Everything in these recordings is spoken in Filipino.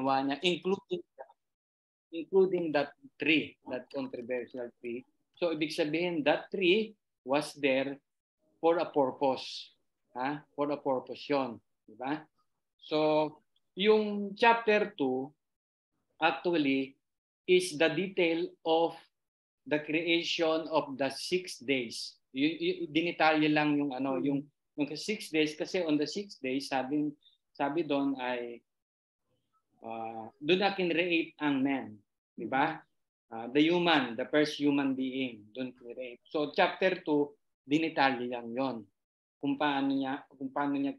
ginawa niya, including that tree, that controversial tree. So, ibig sabihin, that tree was there for a purpose. For a purpose yun. Diba? So, yung chapter 2, actually, is the detail of the creation of the 6 days. Dinitalye lang yung yung 6 days, kasi on the 6 days, sabi doon ay doon na kinreate ang man, di ba? The first human being, doon kinreate. So chapter 2, dinitalye lang 'yon. Kung paano niya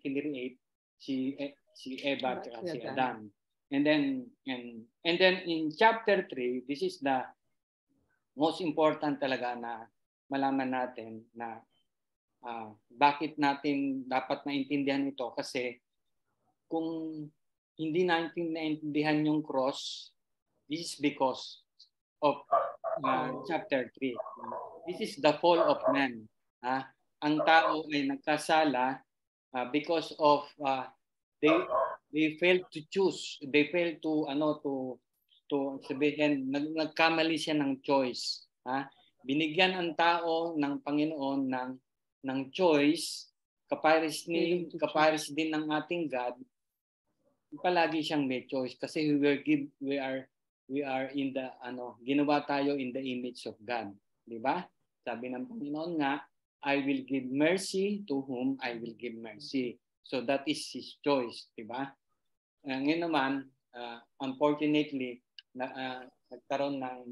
kinreate si Eva at si Adam. And then in chapter 3, this is the most important talaga na malaman natin na bakit natin dapat maintindihan ito, kasi kung hindi natin naintindihan yung cross, this is because of chapter 3. This is the fall of man. Ang tao ay nagkasala because of they failed to choose. They failed to sabihin, nagkamali siya ng choice. Binigyan ang tao ng Panginoon ng choice, kapares din ng ating God. Palagi siyang may choice kasi we are in the ginawa tayo in the image of God, di ba? Sabi ng Panginoon nga, I will give mercy to whom I will give mercy. So that is his choice, di ba? Ngayon naman, unfortunately, nagkaroon na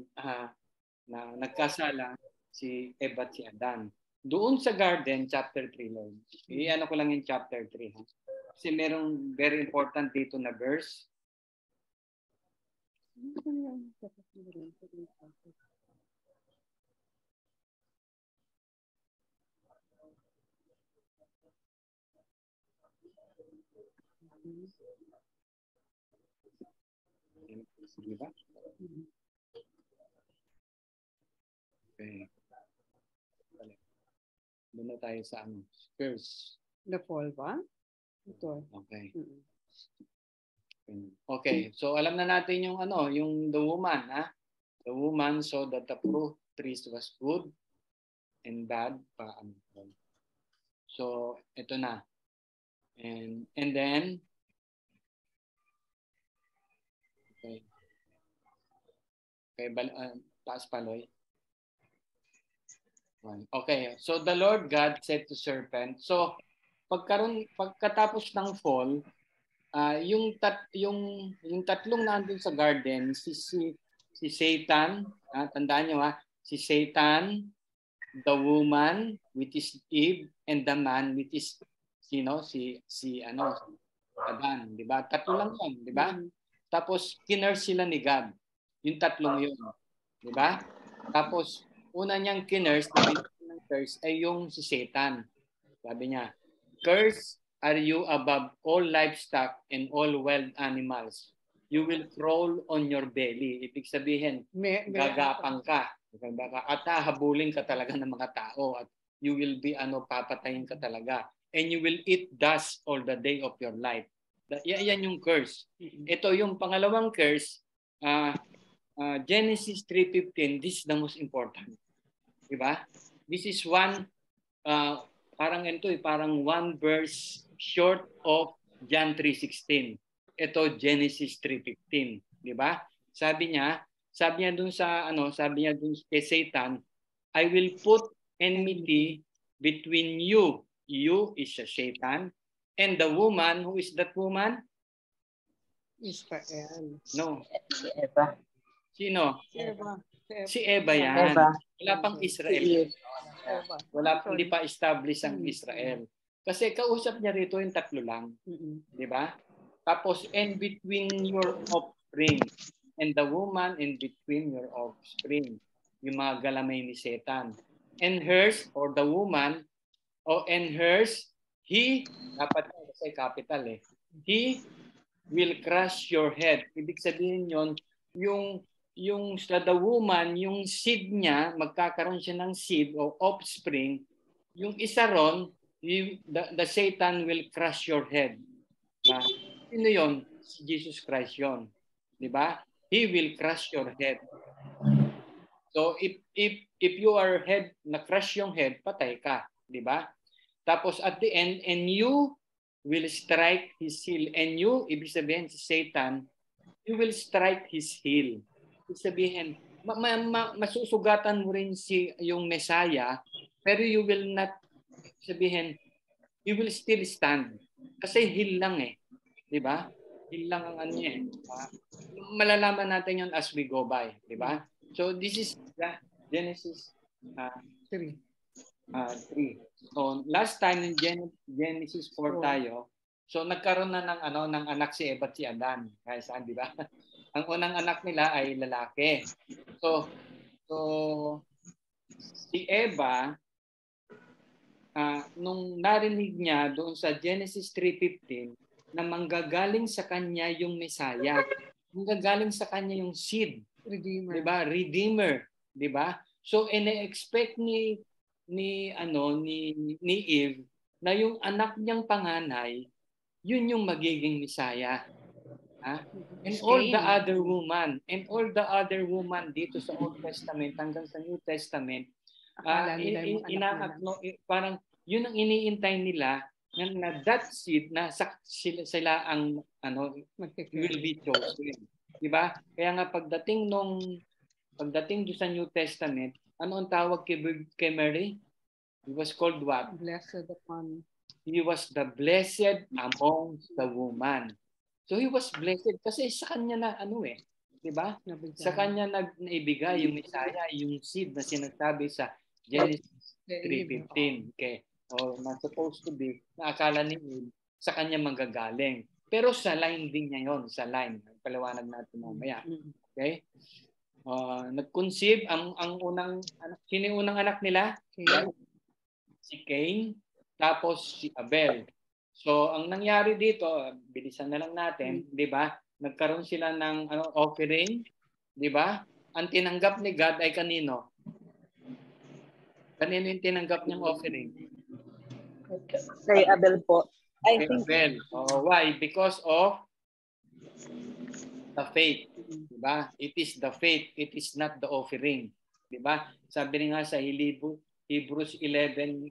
nagkasala si Eva at si Adan. Doon sa garden, chapter 3, Lord. Iyan ko lang yung chapter 3. Kasi merong very important dito na verse. Diba? Okay. Doon na tayo sa curse. The fall ba? Ito. Okay. Okay. So alam na natin yung yung the woman, The woman saw that the fruit trees was good and bad pa. So ito na. And then taas paloy. Okay, so the Lord God said to serpent. So pagkatapos ng fall, yung tatlong nandun sa garden, si Satan, tandaan niyo si Satan, the woman which is Eve, and the man which is si Adan, di ba? Tatlo lang 'yon, di ba? Tapos kinurse sila ni God. Yung tatlong 'yon, di ba? Tapos una niyang kinurse, ng curse ay yung si Satan. Sabi niya, "Cursed are you above all livestock and all wild animals. You will crawl on your belly." Ibig sabihin, gagapang ka. At hahabulin ka talaga ng mga tao. At you will be papatayin ka talaga. And you will eat dust all the day of your life. Yan yung curse. Ito yung pangalawang curse. Genesis 3:15, this is the most important. Diba? This is parang one verse short of John 3:16. Ito Genesis 3:15, di ba? Sabi niya dun kay Satan, I will put enmity between you. You is Satan, and the woman. Who is that woman? Israel. No. Si Eva. Sino? Si Eva yan. Eva. Wala pang Israel. Hindi pa established ang Israel. Kasi kausap niya rito yung tatlo lang. Di ba? Tapos, and between your offspring, and the woman in between your offspring. Yung mga galamay ni Satan. And hers, or the woman, and hers, he, dapat kasi capital he will crush your head. Ibig sabihin yon, yung sa the woman, yung seed niya, magkakaroon siya ng seed o offspring, yung isa ron, the Satan will crush your head. Sino yun? Si Jesus Christ yun. di ba? He will crush your head. So if you are head, na-crush yung head, patay ka, di ba? Tapos at the end, and you will strike his heel. And you, ibig sabihin si Satan, you will strike his heel. Ibig sabihin, masusugatan mo rin yung Messiah, pero you will not, sabihin, you will still stand. Kasi heel lang eh. Di ba? Heel lang ang ano eh. Malalaman natin yun as we go by. Di ba? So this is Genesis 3. So last time in Genesis 4 tayo, so nagkaroon na ng anak si Eva at si Adan. Kaya saan, di ba? Ang unang anak nila ay lalaki. So si Eva, nung narinig niya doon sa Genesis 3:15 na manggagaling sa kanya yung Messiah, manggagaling sa kanya yung seed, Redeemer. 'di ba? Redeemer, 'di ba? So ine-expect ni Eve na yung anak niyang panganay, yun yung magiging Messiah. And all the other woman dito sa Old Testament hanggang sa New Testament, parang yun ang iniintay nila na that seed na sila ang will be chosen. Diba? Kaya nga pagdating doon sa New Testament, ano ang tawag kay Mary? He was called what? Blessed upon. He was the blessed among the woman. So he was blessed kasi sa kanya na di ba? Sa kanya naibigay yung Messiah, yung seed na sinasabi sa Genesis 3:15. Okay. Na supposed to be, na akala ni Eve, sa kanya manggagaling. Pero sa line din niya yon, sa line. Paliwanag natin mamaya. Okay? Nag-conceive ang unang anak. Sino yung unang anak nila? Si Cain. Tapos si Abel. So, ang nangyari dito, bilisan na lang natin, di ba? Nagkaroon sila ng offering, di ba? Ang tinanggap ni God ay kanino? Kanino yung tinanggap niyang offering? Kay Abel po. Kay Abel. Why? Because of the faith. Diba? It is the faith. It is not the offering. Diba? Sabi rin nga sa Hebrews 11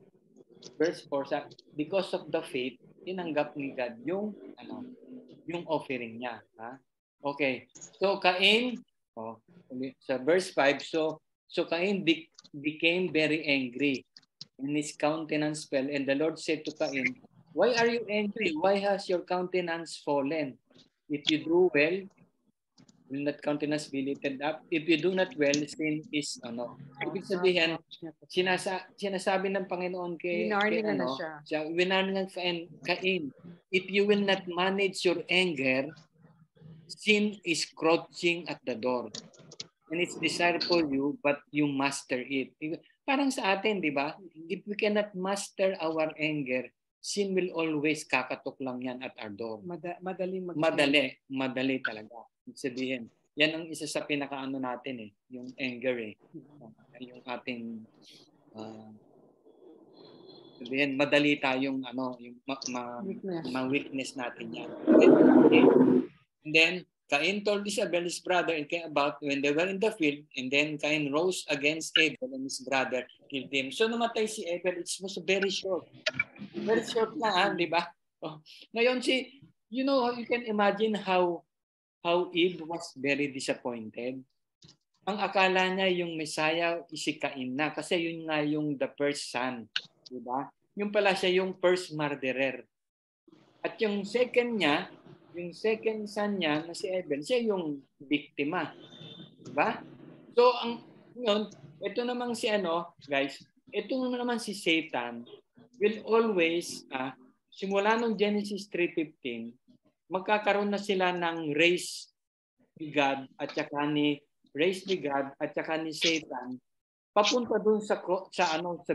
verse 4, because of the faith, tinanggap ni God yung offering niya. Okay. So Cain, sa verse 5, so Cain became very angry. And his countenance fell, and the Lord said to Cain, "Why are you angry? Why has your countenance fallen? If you do well, will not countenance be lifted up? If you do not well, sin is Ibig sabihin, sinasabi ng Panginoon kay winarningan Cain, if you will not manage your anger, sin is crouching at the door. And it's desire for you, but you master it." Parang sa atin, di ba? If we cannot master our anger, sin will always kakatok lang yan at our door. Madali talaga. Sabihin, yan ang isa sa pinakaano natin yung anger yung ating sabihin, madali tayong weakness natin yan. And then Cain told Abel his brother and came about when they were in the field, and then Cain rose against Abel and his brother killed him. So namatay si Abel. It was very short. Very short lang, di ba? Ngayon you can imagine how Eve was very disappointed. Ang akala niya yung Messiah si Cain na kasi yun nga yung the first son, di ba? Yung pala siya yung first murderer. At yung second son niya na si Abel, siya yung biktima. Diba? So, ito namang ito naman si Satan will always, simula nung Genesis 3:15, magkakaroon na sila ng race ni God at saka ni Satan papunta dun sa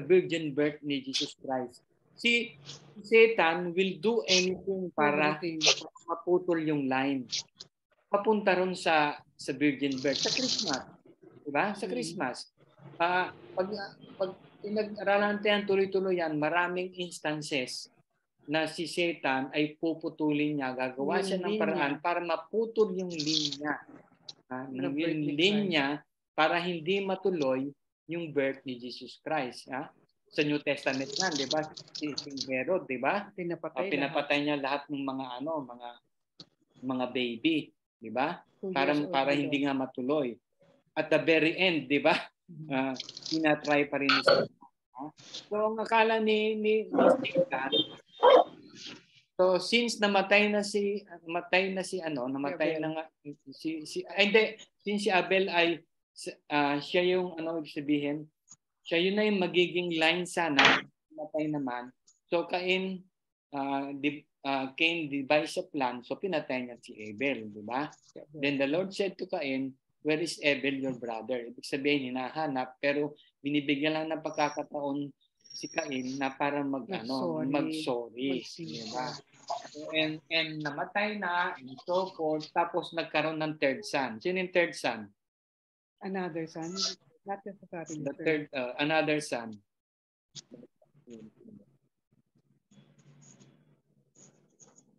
virgin birth ni Jesus Christ. Si Satan will do anything para maputol yung line. Papunta ron sa virgin birth. Sa Christmas. Diba? Sa Christmas. Pag pinag-aralan natin tuloy-tuloy yan, maraming instances na si Satan ay puputulin niya, gagawa Yung siya ng paraan para maputol yung linya. Yung linya para hindi matuloy yung birth ni Jesus Christ. Sa New Testament nga, 'di ba? Si Herod, 'di ba? Pinapatay niya lahat ng mga baby, 'di ba? Para hindi nga matuloy. At the very end, 'di ba? Tinatry pa rin siya. So ang akala ni Satan, so since namatay na si Abel ay siya yung ibig sabihin, siya yun na yung magiging line sana, namatay naman. So Cain devised a plan, so pinatay niya si Abel, di ba? Then the Lord said to Cain, "Where is Abel, your brother?" Ibig sabihin, hinahanap, pero binibigyan lang ng pagkakataon si Cain na para mag-sorry, di ba? And namatay na, and so forth, tapos nagkaroon ng third son. Sino yung third son? Another son. Not necessarily the third, another son.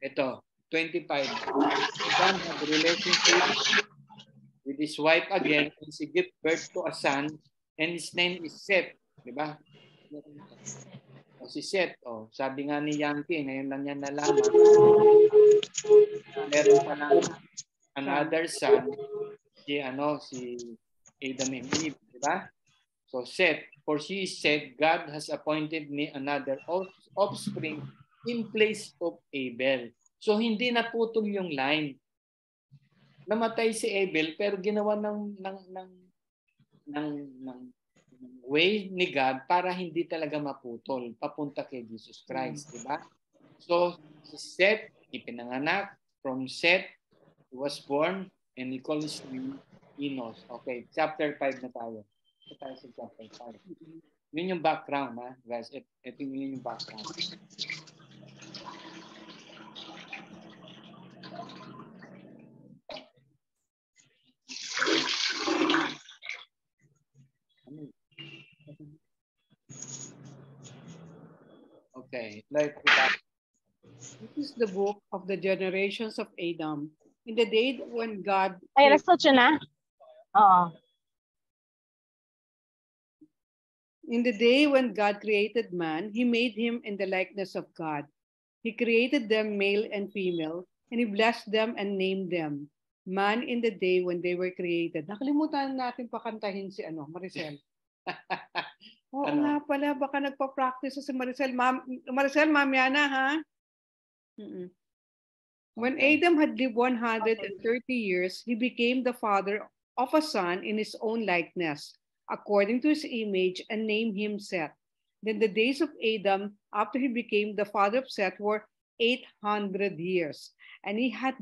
Ito, 25. Adam had a relationship with his wife again, and she gave birth to a son, and his name is Seth. Diba? Si Seth, sabi nga ni Yankee, ngayon lang niya nalaman, meron pa lang another son, si Adam and Eve. Diba? So Seth, for she said, God has appointed me another offspring in place of Abel. So hindi naputol yung line. Namatay si Abel pero ginawa ng way ni God para hindi talaga maputol papunta kay Jesus Christ, di ba? So si Seth ipinanganak, from Seth he was born, and he called his name Enos. Okay, chapter 5 na tayo. Ito tayo sa chapter 5. Yun yung background, guys. Ito yun yung background. Okay, let's go back. This is the book of the generations of Adam. In the day when God... Ay, nag-start siya na? Oo. In the day when God created man, he made him in the likeness of God. He created them male and female, and he blessed them and named them. Man in the day when they were created. Nakalimutan natin pakantahin si Maricel. Oo nga pala, baka nagpa-practice si Maricel. Maricel, mamaya na, ha? When Adam had lived 130 years, he became the father of a son in his own likeness, according to his image, and named him Seth. Then the days of Adam, after he became the father of Seth, were 800 years, and he had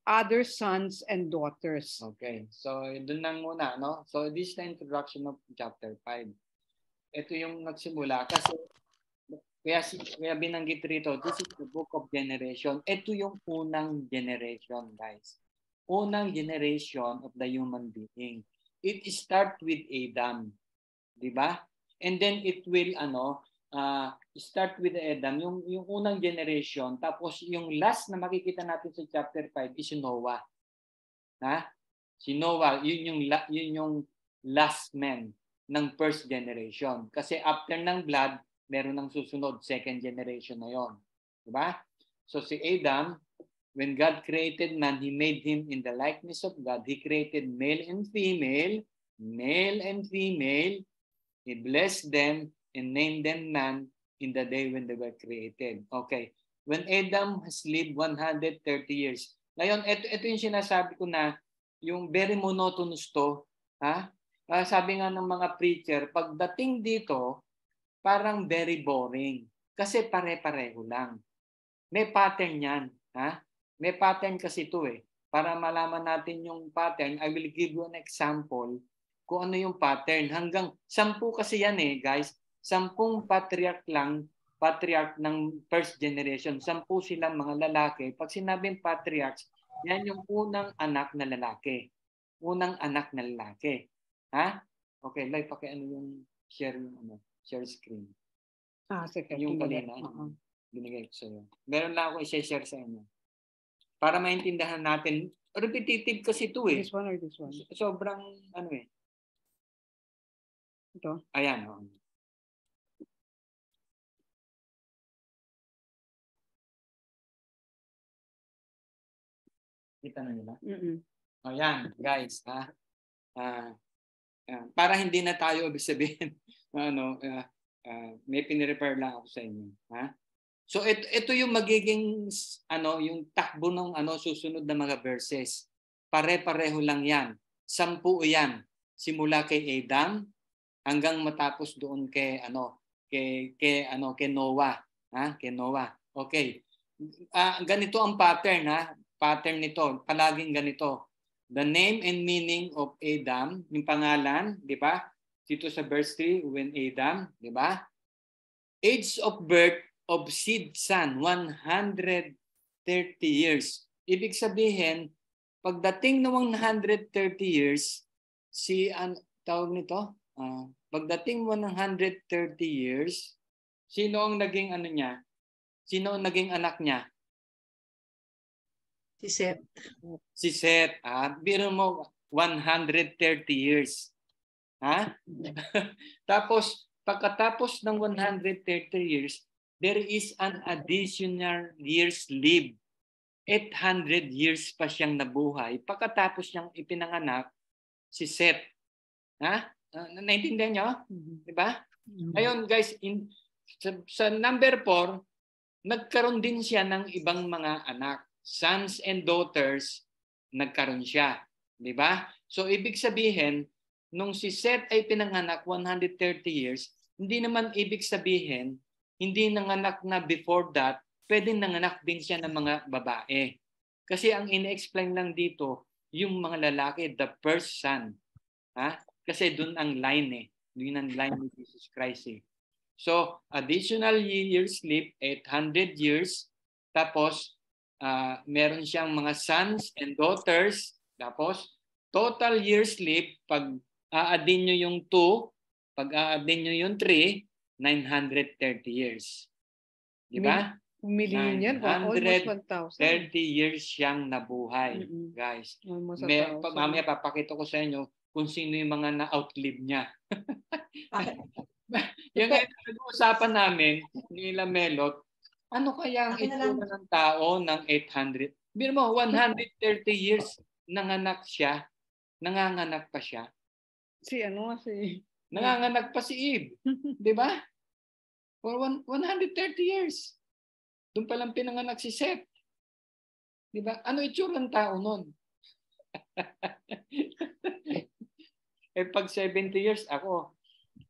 other sons and daughters. Okay, so doon lang muna, no? So this is the introduction of chapter 5. Ito yung nagsimula kasi kaya binanggit rito, this is the book of generation. Ito yung unang generation, guys. Unang generation of the human being. It start with Adam, di ba? And then it will start with Adam, yung unang generation, tapos yung last na makikita natin sa chapter 5 is Noah. Si Noah, yun yung last man ng first generation. Kasi after ng blood, meron ng susunod, second generation na yon. Diba? So si Adam, when God created man, He made him in the likeness of God. He created male and female. He blessed them and named them man in the day when they were created. Okay. When Adam has lived 130 years. Ngayon, ito yung sinasabi ko na yung very monotonous to. Sabi nga ng mga preacher, pagdating dito, parang very boring. Kasi pare-pareho lang. May pattern yan. May pattern kasi ito eh. Para malaman natin yung pattern, I will give you an example kung ano yung pattern. Hanggang 10 kasi yan eh, guys. 10 patriarch ng first generation. 10 silang mga lalaki. Pag sinabing patriarchs, yan yung unang anak na lalaki. Unang anak na lalaki. Okay, like yung share screen. Sige. Yung kanina. Binigay ko sa iyo. Meron lang ako i-share sa inyo. Para maintindihan natin. Repetitive kasi ito eh. This one or this one? Sobrang ano eh. Ito? Ayan. Oh. Kita na nila? Ayan, guys. Para hindi na tayo ibig sabihin may pinirepair lang ako sa inyo. Ha? So ito yung magiging yung takbo ng susunod na mga verses. Pare-pareho lang 'yan. 10 'yan. Simula kay Adam hanggang matapos doon kay kay Noah, ha? Kay Noah. Okay. Ganito ang pattern, ha? Pattern nito, palaging ganito. The name and meaning of Adam, yung pangalan, di ba? Dito sa verse 3, when Adam, di ba? Age of birth of seed son, 130 years. Ibig sabihin, pagdating ng 130 years, tawag nito, pagdating 130 years, sino ang naging niya? Sino ang naging anak niya? Si Seth. Si Seth. Biro mo, 130 years. Ha? Tapos, pagkatapos ng 130 years, there is an additional years lived. 800 years pa siyang nabuhay. Pagkatapos niyang ipinanganak, si Seth. Ha? Naintindihan niyo? Diba? Ngayon, guys, sa number 4, nagkaroon din siya ng ibang mga anak. Sons and daughters, nagkaroon siya. Di ba? So, ibig sabihin, nung si Seth ay pinanganak 130 years, hindi naman ibig sabihin, hindi nanganak na before that, pwede nanganak din siya ng mga babae. Kasi ang ine-explain lang dito, yung mga lalaki, the first son. Ha? Kasi doon ang line eh. Doon ang line ni Jesus Christ eh. So, additional years live, 800 years. Tapos, meron siyang mga sons and daughters. Tapos, total years live, pag a-addin nyo yung 2, pag a-addin nyo yung 3, 930 years. Di ba? Million, almost 1,000. 30 years siyang nabuhay, guys. Mamaya papakita ko sa inyo kung sino yung mga na-outlive niya. Yung nag-uusapan namin, nila Melot, ano kaya ang itsura ng tao ng 800? Biro mo, 130 years nanganak siya, nanganganak pa siya. Nanganganak pa si Eve. Di ba? For 130 years. Doon pa lang pinanganak si Seth. Di ba? Ano itsura ng tao nun? Pag 70 years, ako,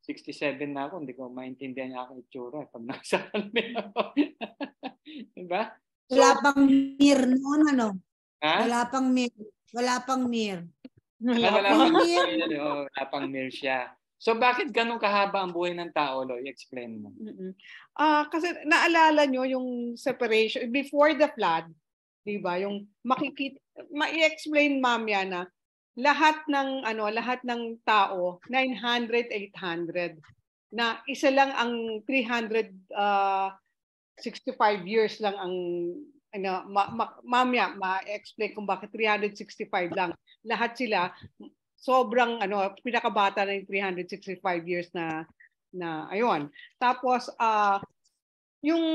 67 na ako, hindi ko maintindihan niya akong itsura pag nasa kalmi ako. Diba? Wala pang mir noon, ano? Ha? Wala pang mir. Wala pang mir. Wala pang mir siya. So bakit ganun kahaba ang buhay ng tao, Lo? I-explain mo. Kasi naalala nyo yung separation before the flood, 'di ba? Yung makikita ma-explain mamaya na lahat ng tao 900 800 na isa lang ang 365 years lang ang mamaya ma-explain kung bakit 365 lang. Lahat sila sobrang pinakabata na yung 365 years na ayun. Tapos yung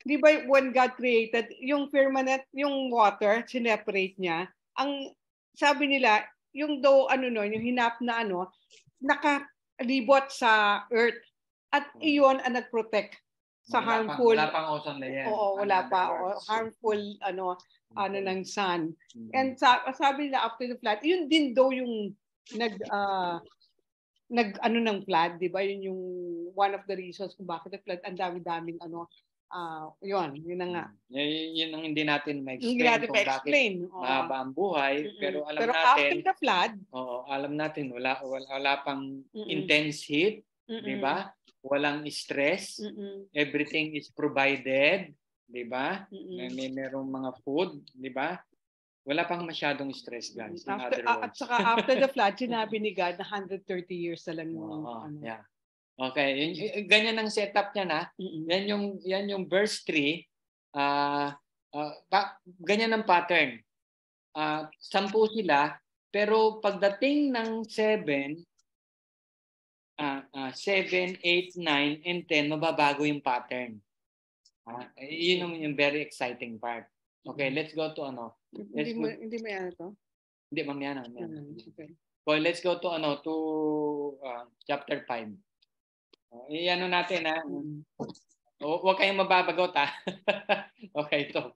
di ba when God created yung firmament, yung water, sineperate niya. Ang sabi nila, yung yung hinap na nakalibot sa earth at iyon ang nag-protect sa harmful. Wala pang ozone layer. Oo, wala pa. Harmful ng sun. And sabi nila after the flood, yun din daw yung ng flood, di ba? Yun yung one of the reasons kung bakit the flood, ang dami-daming yun na nga. Yun ang hindi natin ma-explain. Hindi natin kung ma-explain. bakit mahaba ang buhay, pero alam natin. After the flood, alam natin wala pang intense heat, di ba? Walang stress. Everything is provided, di ba? Merong mga food, di ba? Wala pang masyadong stress, guys. At saka after the flood, sinabi ni God na 130 years na lang yung yeah. Okay, ganyan ang setup niya na. Yan yung verse 3. Ganyan ang pattern. 10 sila, pero pagdating ng 7, 8, 9, and 10, mababago yung pattern. Yun yung very exciting part. Okay, let's go to ano. Hindi mo yan ito? Hindi, mamaya na. Okay. So let's go to chapter 5. Iano natin huwag kayong mababagot Okay, ito.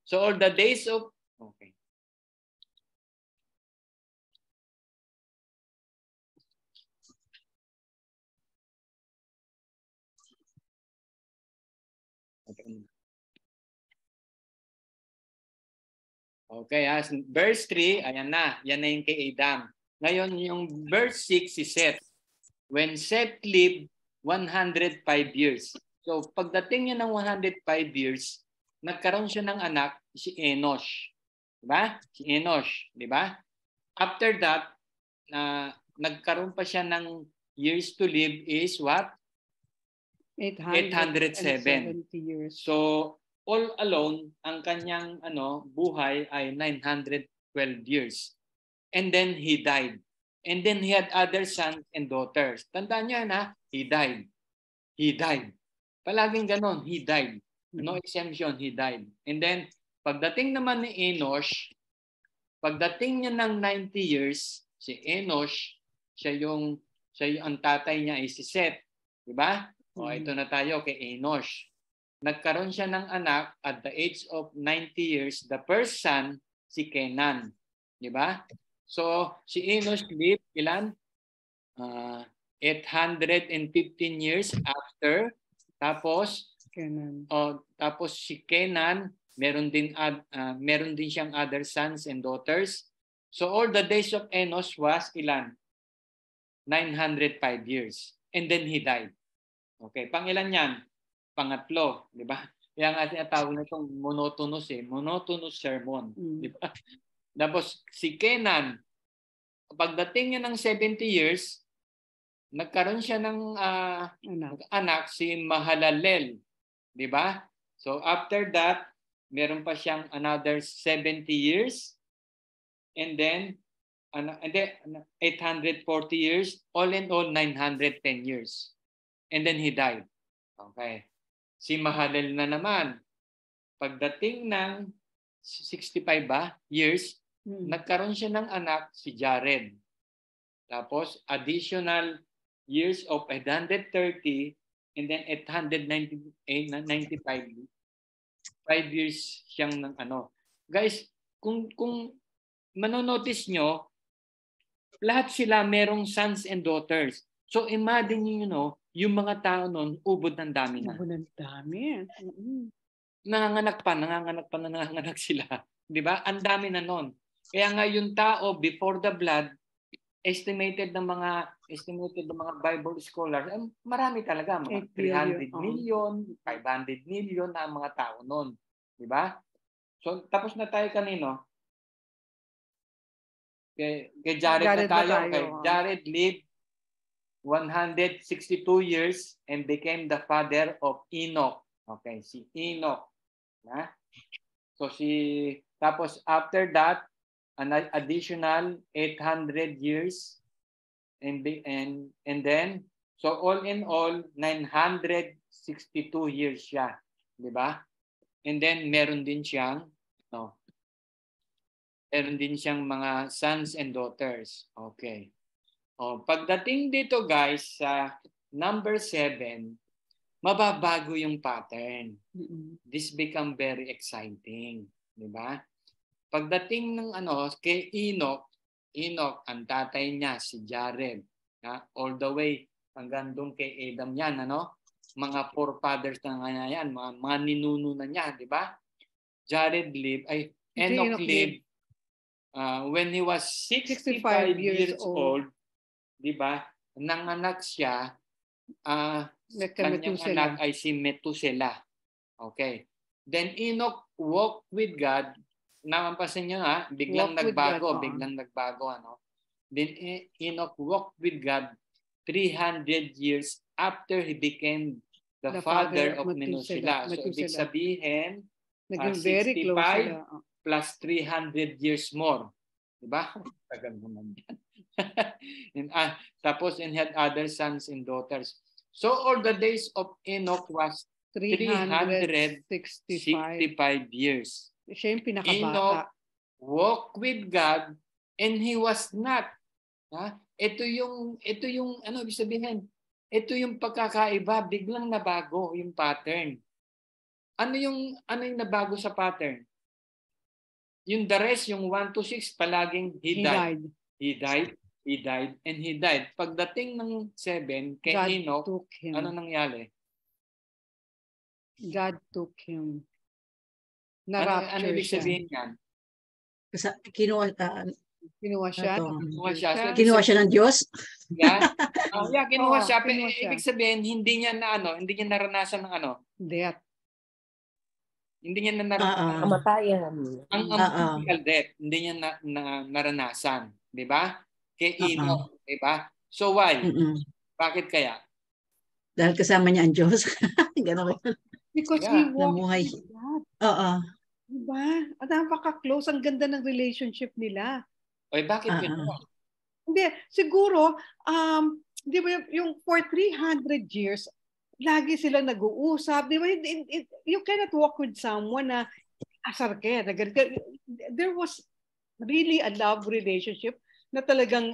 So all the days of okay. Okay, verse 3, ayan na. Yan na yung kay Adam. Ngayon, yung verse 6 si Seth. When Seth lived 105 years. So, pagdating niya ng 105 years, nagkaroon siya ng anak, si Enosh. Diba? Si Enosh. Diba? After that, nagkaroon pa siya ng years to live is what? 807 years. So, all alone, ang kanyang buhay ay 912 years. And then he died. And then he had other sons and daughters. Tandaan niyo na, he died. He died. Palaging ganon, he died. No exemption, he died. And then, pagdating naman ni Enosh, pagdating niya ng 90 years, si Enosh, ang tatay niya ay si Seth. Diba? O, ito na tayo kay Enosh. Nagkaroon siya ng anak at the age of 90 years, the first son, si Kenan. Diba? So, si Enosh lived ilan? 815 years after. Tapos, tapos si Kenan, meron din siyang other sons and daughters. So, all the days of Enosh was ilan? 905 years. And then he died. Okay, pangilan yan? Pangatlo, di ba? Kaya nga tinatawag na itong monotonous monotonous sermon, di ba? Tapos si Kenan, pagdating niya ng 70 years, nagkaroon siya ng anak si Mahalalel, di ba? So after that, meron pa siyang another 70 years, and then 840 years, all in all 910 years. And then he died. Okay. Si Mahalalel na naman, pagdating ng 65 years, nagkaroon siya ng anak, si Jared. Tapos, additional years of 830, and then 895. 5 years siyang ng Guys, kung manonotice nyo, lahat sila merong sons and daughters. So, imagine nyo, yung mga tao nun, ubod ng dami na. Ubod ng dami. Nanganganak sila. Di ba? Ang dami na nun. Kaya nga yung tao, before the blood, estimated ng mga Bible scholars, marami talaga. Mga 300 million, 500 million na ang mga tao nun. Di ba? So, tapos na tayo kanino? Kay Jared na tayo. Kay Jared lived 162 years and became the father of Enoch. Okay, si Enoch. So tapos after that, an additional 800 years and then so all in all 962 years siya, 'di ba? And then meron din siyang mga sons and daughters. Okay. Pagdating dito guys sa number 7, mababago yung pattern. This become very exciting, di ba? Pagdating ng kay Enoch, ang tatay niya si Jared, all the way hanggang doon kay Adam yan, mga forefathers na nga yan, mga ninuno na niya, di ba? Enoch lived when he was 65 years old. Diba? Nanganak siya, kanyang anak ay si Methuselah. Okay. Then Enoch walked with God. Napansin niyo biglang nagbago. Then Enoch walked with God 300 years after he became the father of Methuselah. So ibig sabihin, naging very close 65 sila. plus 300 years more. Diba? Tagal naman yan. Tapos, and had other sons and daughters. So, all the days of Enoch was 365 years. Siya yung pinakabata. Enoch walked with God and he was not. Ha? Ito yung ano ibig sabihin? Ito yung pagkakaiba, biglang nabago yung pattern. Ano yung nabago sa pattern? Yung the rest, yung 1 to 6, palaging he died. He died, and he died. Pagdating ng 7, kay Enoch, ano nangyari? God took him. Ano ibig sabihin yan? Kinuha siya. Kinuha siya ng Diyos? Yeah. Kinuha siya. Ibig sabihin, hindi niya naranasan ng ano? Death. Hindi niya naranasan. Kamatayan. Ang physical death, hindi niya naranasan. Di ba? Kay Enoch. Di ba? So why? Bakit kaya? Dahil kasama niya ang Diyos. Ganun. Because he walked namuhay. with God. Oo. Diba? At napaka-close. Ang ganda ng relationship nila. Oy, bakit ganun? Hindi. Siguro, di ba yung for 300 years, lagi sila nag-uusap. Di ba? You cannot walk with someone na asar ka. There was really a love relationship na talagang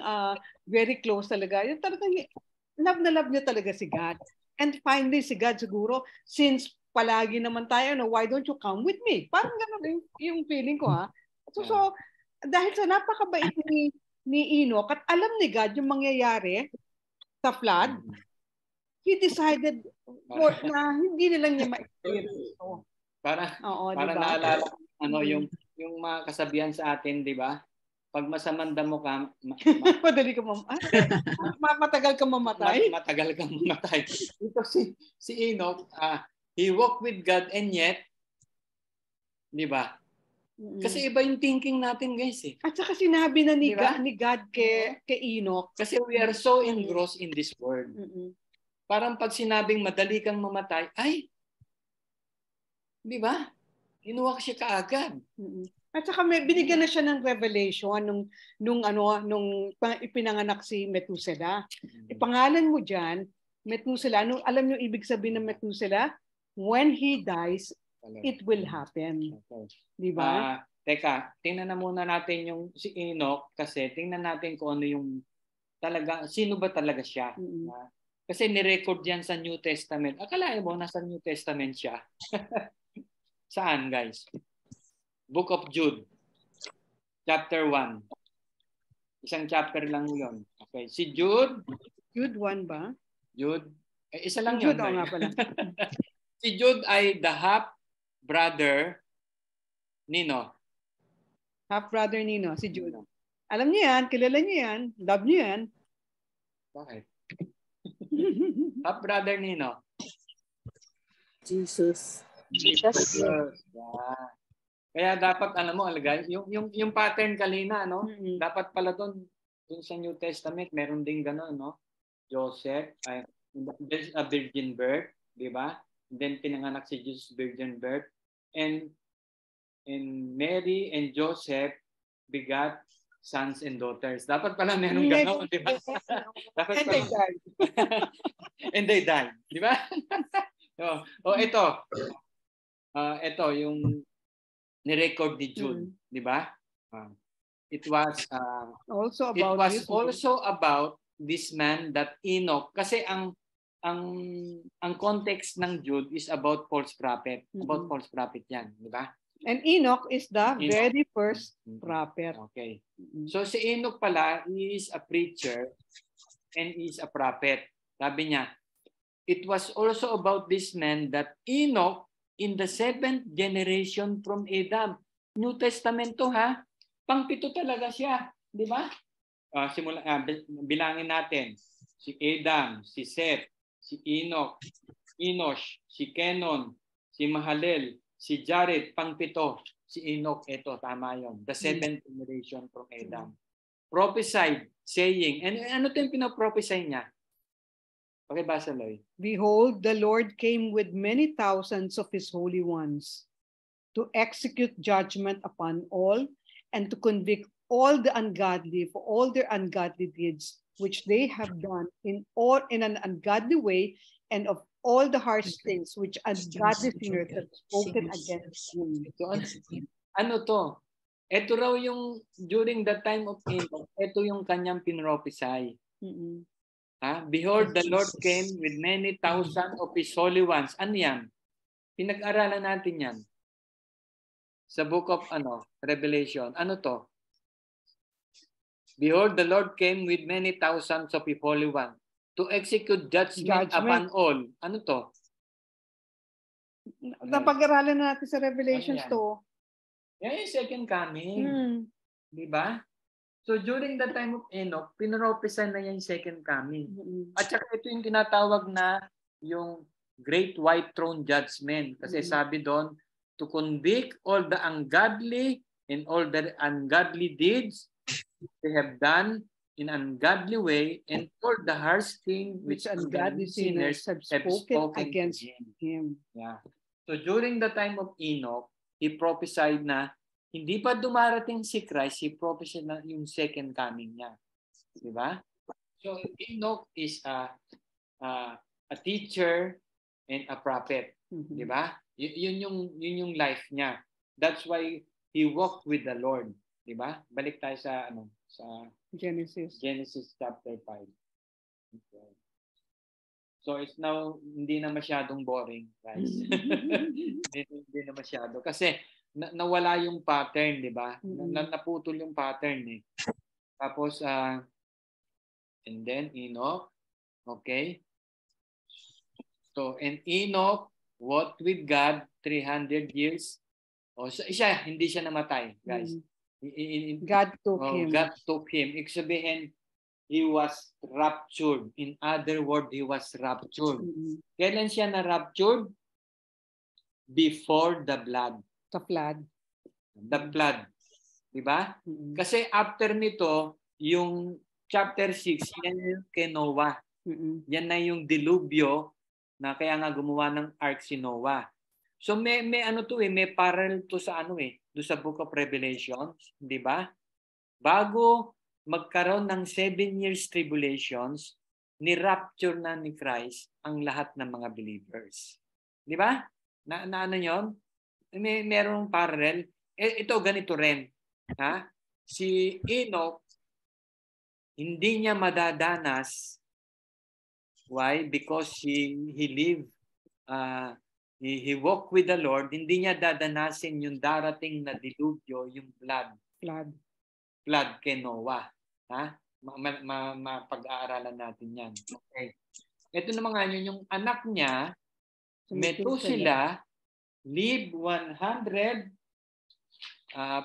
very close talaga. Yung talagang love na love niya talaga si God. And finally, si God siguro, since palagi naman tayo, why don't you come with me? Parang gano'n yung feeling ko, ha? So dahil sa napakabait ni Enoch at alam ni God yung mangyayari sa flood, he decided na hindi nilang niya ma-experience. Para diba? naalala yung mga kasabihan sa atin, di ba? Pag masamang damo ka, madali ka matagal ka mamatay. Matagal kang mamatay. Ito si Enoch, he walked with God and yet, di ba? Kasi iba yung thinking natin, guys. At saka sinabi na ni God kay Enoch. Kasi we are so engrossed in this world. Parang pag sinabing madali kang mamatay, ay, di ba? Kinuha siya kaagad. At saka binigyan na siya ng revelation nung ipinanganak si Methuselah. Ipangalan mo diyan, Methuselah. Alam niyo ibig sabihin ng Methuselah? When he dies, it will happen. Okay. Di ba? Teka, tingnan na muna natin yung si Enoch kasi tingnan natin kung ano yung talaga, sino ba talaga siya. Kasi ni-record yan sa New Testament. Akalain mo, nasa New Testament siya. Saan, guys? Book of Jude. Chapter 1. Isang chapter lang yun. Okay. Si Jude. Jude 1 ba? Jude. Isa lang Jude, yun. nga pala. Si Jude ay the half-brother Nino. Half-brother Nino, si Jude. Alam niyo yan, kilala niyo yan, love niyo yan. Bakit? Half-brother Nino. Jesus. Yeah. Kaya dapat alagay yung pattern kanina dapat pala doon sa New Testament meron ding gano'n Joseph there's a virgin birth, di ba? Then pinanganak si Jesus virgin birth and Mary and Joseph begat sons and daughters. Dapat pala meron gano'n, di ba? And they died. And they died, di ba? Ito yung ni-record ni Jude, di ba? It was also about this man that Enoch, kasi ang context ng Jude is about false prophet. About false prophet yan, di ba? And Enoch is the very first prophet. Okay. So si Enoch pala, he is a preacher and he is a prophet. Sabi niya, it was also about this man that Enoch in the 7th generation from Adam. New Testament to, ha? Pang-7 talaga siya. Di ba? Bilangin natin. Si Adam, si Seth, si Enoch, Enosh, si Kenon, si Mahalel, si Jared, pang-7. Si Enoch, ito, tama yun. The 7th generation from Adam. Prophesied, saying, and ano ito yung pinaprophesy niya? Pakibasa, Loy. Behold, the Lord came with many thousands of his holy ones to execute judgment upon all and to convict all the ungodly for all their ungodly deeds which they have done in an ungodly way, and of all the harsh things which ungodly sinners have spoken against him. Ano to? Ito raw yung during the time of Enoch, ito yung kanyang pinrophesy. Mm-mm. Behold, the Lord came with many thousands of his holy ones. Ano yan? Pinag-aralan natin yan. Sa book of Revelation. Ano to? Behold, the Lord came with many thousands of his holy ones to execute judgment upon all. Ano to? Napag-aralan natin sa Revelations to. Yan yung second coming. Di ba? So during the time of Enoch, pinrophesy na yan yung second coming. At saka ito yung tinatawag na yung Great White Throne Judgment. Kasi sabi doon, to convict all the ungodly and all the ungodly deeds they have done in ungodly way, and all the harsh thing which ungodly sinners have spoken against him. Yeah. So during the time of Enoch, he prophesied na hindi pa dumarating si Christ, he prophesied na yung second coming niya. Di ba? So Enoch is a teacher and a prophet. Di ba? Yun yung life niya. That's why he walked with the Lord. Di ba? Balik tayo sa sa Genesis chapter 5. Okay. So it's now hindi na masyadong boring, guys. Hindi na masyado kasi nawala yung pattern, di ba? Naputol yung pattern eh. Tapos and then Enoch, okay? So and Enoch walked with God 300 years. Hindi siya namatay, guys. God took him. God took him. Ibig sabihin, he was raptured. In other words, he was raptured. Kailan siya na-raptured? Before the flood. The flood. The flood. Diba? Kasi after nito, yung chapter 6, yan yung kay Noah. Yan na yung dilubyo na kaya nga gumawa ng ark si Noah. So may may parallel to sa do sa book of Revelation, di ba? Bago magkaroon ng 7 years tribulations, ni-rapture na ni Christ ang lahat ng mga believers. Di ba? Na ano yun? Merong parallel. Ito ganito rin. Si Enoch, hindi niya madadanas. Why? Because he lived he walked with the Lord, hindi niya dadanasin yung darating na dilubyo, yung flood kay Noah. Mapag-aaralan natin yan. Okay. Ito naman nga yung anak niya, Methuselah, live 100.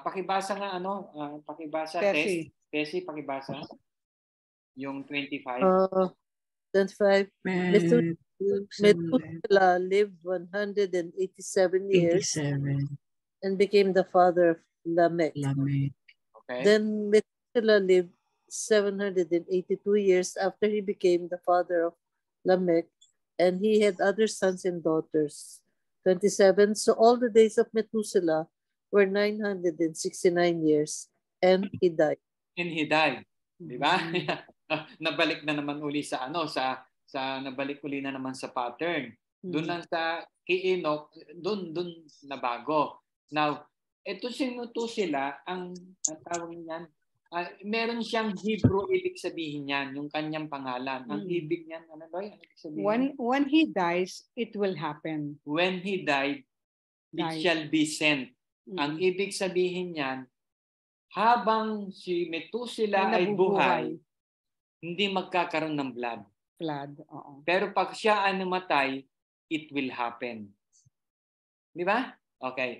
Pakibasa nga pakibasa Tessie, pakibasa. Yung 25. 25. Methuselah lived 187 years and became the father of Lamech. Okay. Then Methuselah lived 782 years after he became the father of Lamech, and he had other sons and daughters. 27. So all the days of Methuselah were 969 years, and he died. Di ba? Nabalik na naman uli sa nabalik uli na naman sa pattern. Doon lang sa kay Enoch, doon nabago. Now, ito Methuselah ang tawag niyan, meron siyang Hebrew ibig sabihin niyan, yung kanyang pangalan. Ang ibig niyan, ano ibig sabihin? When he dies, it will happen. When he died, it shall be sent. Ang ibig sabihin niyan, habang si Methuselah ay buhay, hindi magkakaroon ng flood. Oo. Pero pag siya ay namatay, it will happen. Di ba? Okay,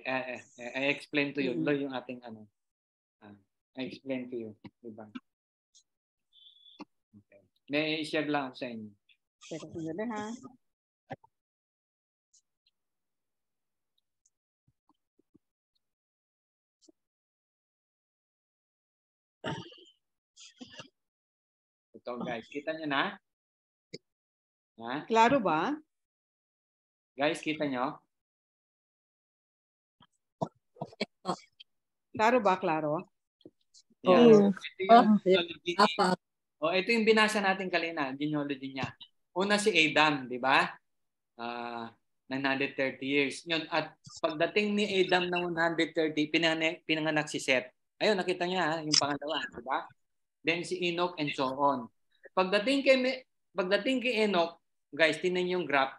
I explain to you. Yung ating I explain to you. Di ba? Okay. May i-share lang sa inyo. Teka, sandali ha. Ito guys, kita nyo na? Ha? Klaro ba? Guys, kita nyo? Klaro ba, klaro? Yan. Oo. Ito yung Yeah. genealogy. Apat. Ito yung binasa natin kanina, genealogy niya. Una si Adam, di ba? 930 years. Yun, at pagdating ni Adam ng 130, pinanganak si Seth. Ayun, nakita niya yung pangalawa, di ba? Then si Enoch and so on. Pagdating kay Enoch, guys, tingnan yung graph.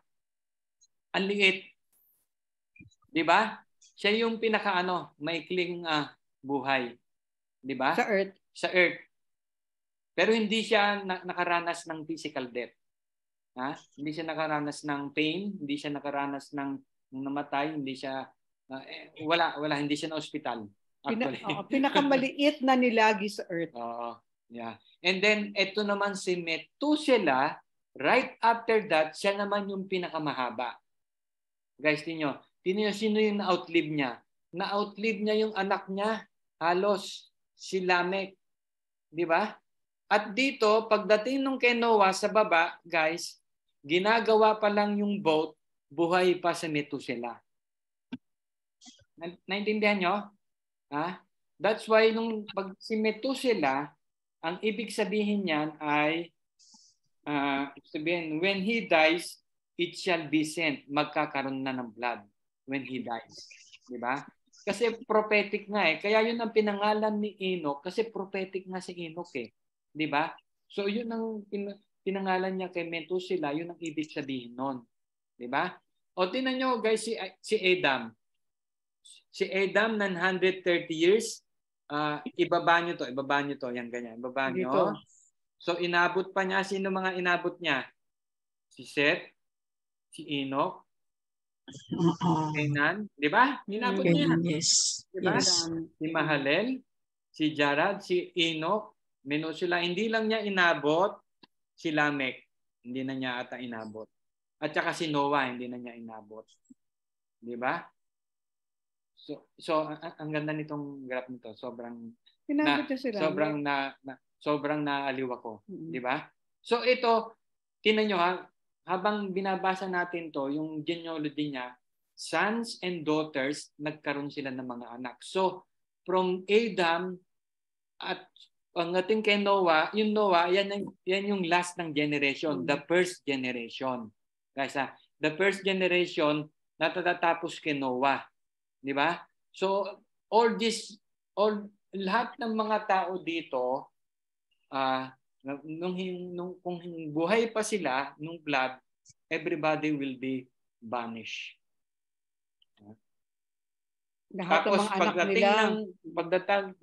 Ang liit. Di ba? Siya yung maikling buhay. Di ba? Sa earth. Sa earth. Pero hindi siya nakaranas ng physical death. Ha? Hindi siya nakaranas ng pain, hindi siya nakaranas ng namatay, hindi siya hindi siya na ospital. Actually. Pinakamaliit na nilagi sa earth. Oo. Yeah. And then ito naman si Methuselah, right after that, siya naman yung pinakamahaba. Guys, tingnan niyo sino yung na-outlive niya. Na-outlive niya yung anak niya, halos si Lamech. Di ba? At dito, pagdating nung kay Noah sa baba, guys, ginagawa pa lang yung boat, buhay pa sa Methuselah. Naintindihan nyo? Ha? That's why nung pag si Methuselah, ang ibig sabihin niyan ay when he dies, it shall be sent. Magkakaroon na ng blood when he dies. Di ba? Kasi prophetic nga eh. Kaya yun ang pinangalan ni Enoch kasi prophetic nga si Enoch eh. Di ba? So yun ang pinangalan niya kay Methuselah, yun ang ibig sabihin nun. Di ba? O tingnan nyo guys si Adam. Si Adam 930 years, ibaba nyo to, yan ganyan. Ibaba nyo. Dito. So inabot pa niya, sino mga inabot niya? Si Seth, si Enoch, Kenan, di ba? Inabot niya. Yes. Di ba? Yes. Si Mahalel, si Jared, si Enoch, Methuselah, hindi lang niya inabot si Lamech, hindi na niya ata inabot. At saka si Noah, hindi na niya inabot. Di ba? So ang ganda nitong graph nito, sobrang naaliw ako, di ba? So ito, tingnan niyo habang binabasa natin to, yung genealogy niya, sons and daughters, nagkaroon sila ng mga anak. So from Adam at pagdating kay Noah, yung Noah, yan yung last ng generation, the first generation. Guys, the first generation natatapos kay Noah. Di ba? So lahat ng mga tao dito, kung buhay pa sila nung blood, everybody will be banished. Lahat Tapos ng mga anak nila.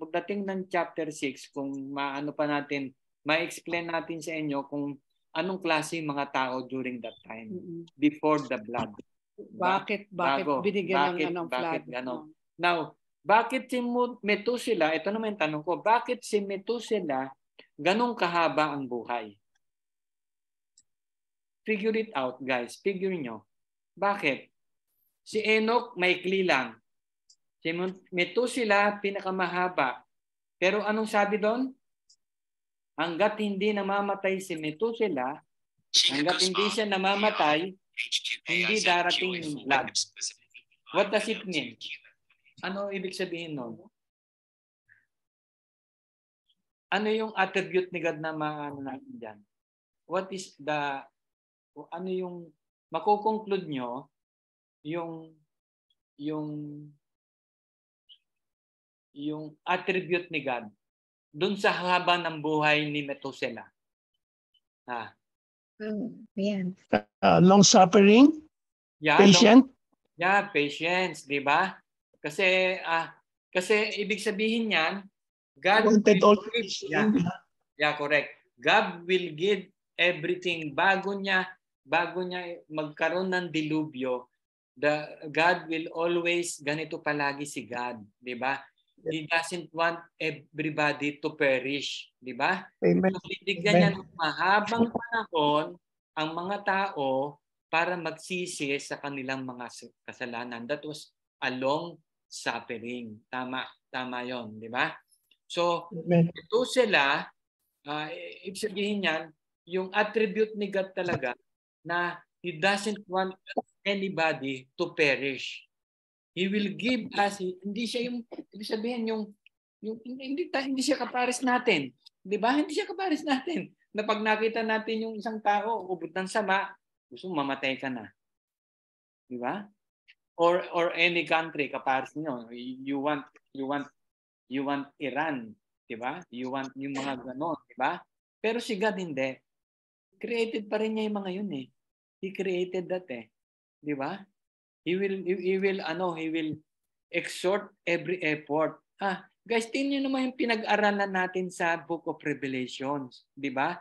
pagdating ng chapter 6, kung maano pa natin, ma-explain natin sa inyo kung anong klase mga tao during that time, before the blood. Bakit binigyan ng flood? Now, bakit si Methuselah, ito naman yung tanong ko, bakit si Methuselah ganong kahaba ang buhay? Figure it out, guys. Figure nyo. Bakit? Si Enoch, maikli lang. Si Methuselah, pinakamahaba. Pero anong sabi doon? Hanggat hindi namamatay si Methuselah, hanggat hindi siya namamatay, hindi darating yung blood. What does it mean? Ano ibig sabihin nun? Ano yung attribute ni God na maano natin dyan? What is ano yung makukonclude nyo yung attribute ni God dun sa haba ng buhay ni Methuselah? Long suffering, patient. Patience, di ba? Kasi ibig sabihin niyan, God Wanted will always. correct. God will give everything bago niya magkaroon ng dilubyo. God will always, ganito palagi si God, di ba? He doesn't want everybody to perish, di ba? So, bibigyan niya ng mahabang panahon ang mga tao para magsisi sa kanilang mga kasalanan. That was a long suffering. Tama 'yon, di ba? So, ito sila, ibig sabihin niyan, yung attribute ni God talaga, na He doesn't want anybody to perish. He will give us, hindi siya yung, ibig sabihin hindi siya kapares natin. Di ba? Hindi siya kapares natin. Na pag nakita natin yung isang tao, ubod ng sama, gusto mamatay ka na. Di ba? Or any country, kapares niyo. You want Iran. Di ba? You want yung mga ganon. Di ba? Pero si God hindi. Created pa rin niya yung mga yun eh. He created that eh. Di ba? He will exhort every effort. Guys, tingnan naman yung pinag-aralan natin sa Book of Revelations, di ba?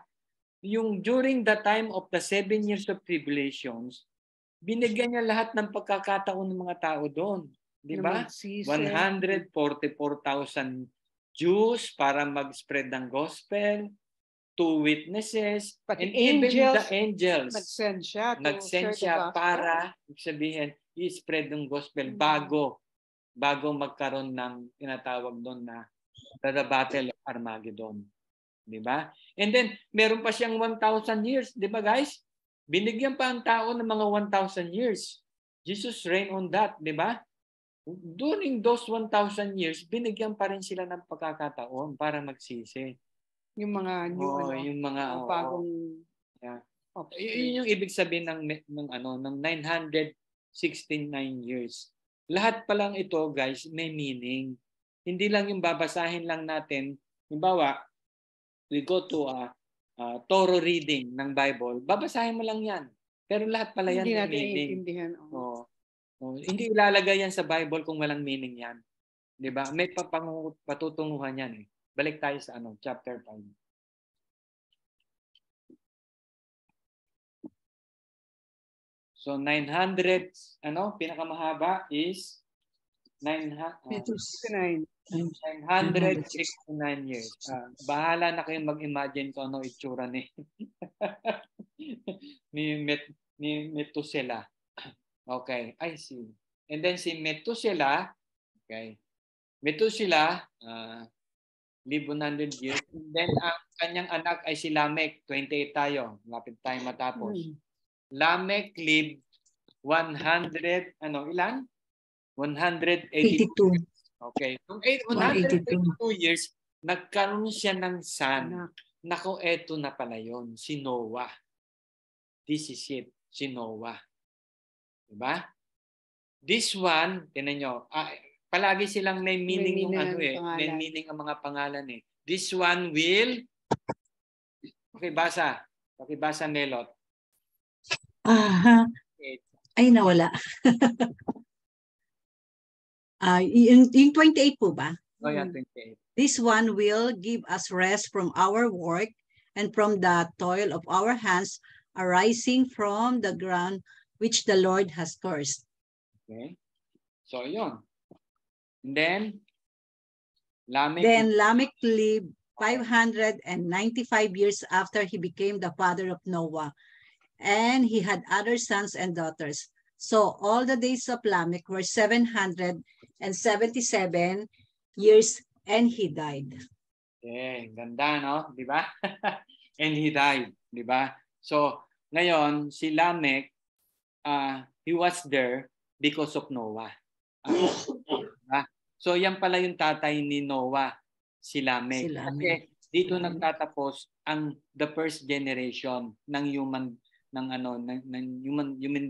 Yung during the time of the 7 years of tribulations, binigyan niya lahat ng pagkakataon ng mga tao doon, di ba? 144,000 Jews para mag-spread ng gospel, 2 witnesses, and even the angels nag-send siya para sabihin, i-spread ng gospel bago magkaroon ng tinatawag doon na the Battle of Armageddon. Di ba? And then, meron pa siyang 1,000 years. Di ba guys? Binigyan pa ang tao ng mga 1,000 years. Jesus reigned on that. Di ba? During those 1,000 years, binigyan pa rin sila ng pagkakataon para magsisi. Yung mga new, yung mga bagong yun yung ibig sabihin ng 969 years. Lahat pa lang ito, guys, may meaning. Hindi lang yung babasahin lang natin. Halimbawa, we go to a thorough reading ng Bible, babasahin mo lang yan. Pero lahat pala yan may meaning. Hindi ilalagay yan sa Bible kung walang meaning yan. 'Di ba? May patutunguhan yan eh. Balik tayo sa chapter 5. So 900, pinakamahaba is 969 years. Bahala na kayong mag-imagine kung ano itsura ni Methuselah. Okay, I see. And then si Methuselah, okay. Methuselah, live 100 years. And then ang kanyang anak ay si Lamech, 28 tayo. Lapit tayo matapos. Lamech lived 100, ilan? 182. Okay. Nung 182 years, nagkaroon siya ng son. Nako, eto na pala yun. Si Noah. This is it. Si Noah. Diba? This one, tinan nyo, palagi silang may meaning may meaning ang mga pangalan eh. This one will, pakibasa Melot. Ay, nawala. Yung 28 po ba? Oh, yeah, 28. This one will give us rest from our work and from the toil of our hands arising from the ground which the Lord has cursed. Okay. So, yun. And then, Lamech lived 595 years after he became the father of Noah, and he had other sons and daughters. So all the days of Lamech were 777 years, and he died. Okay, ganda, no? Di ba? And he died, di ba? So, ngayon, si Lamech, he was there because of Noah. So, yan pala yung tatay ni Noah, si Lamech. Kasi dito nagtatapos the first generation ng human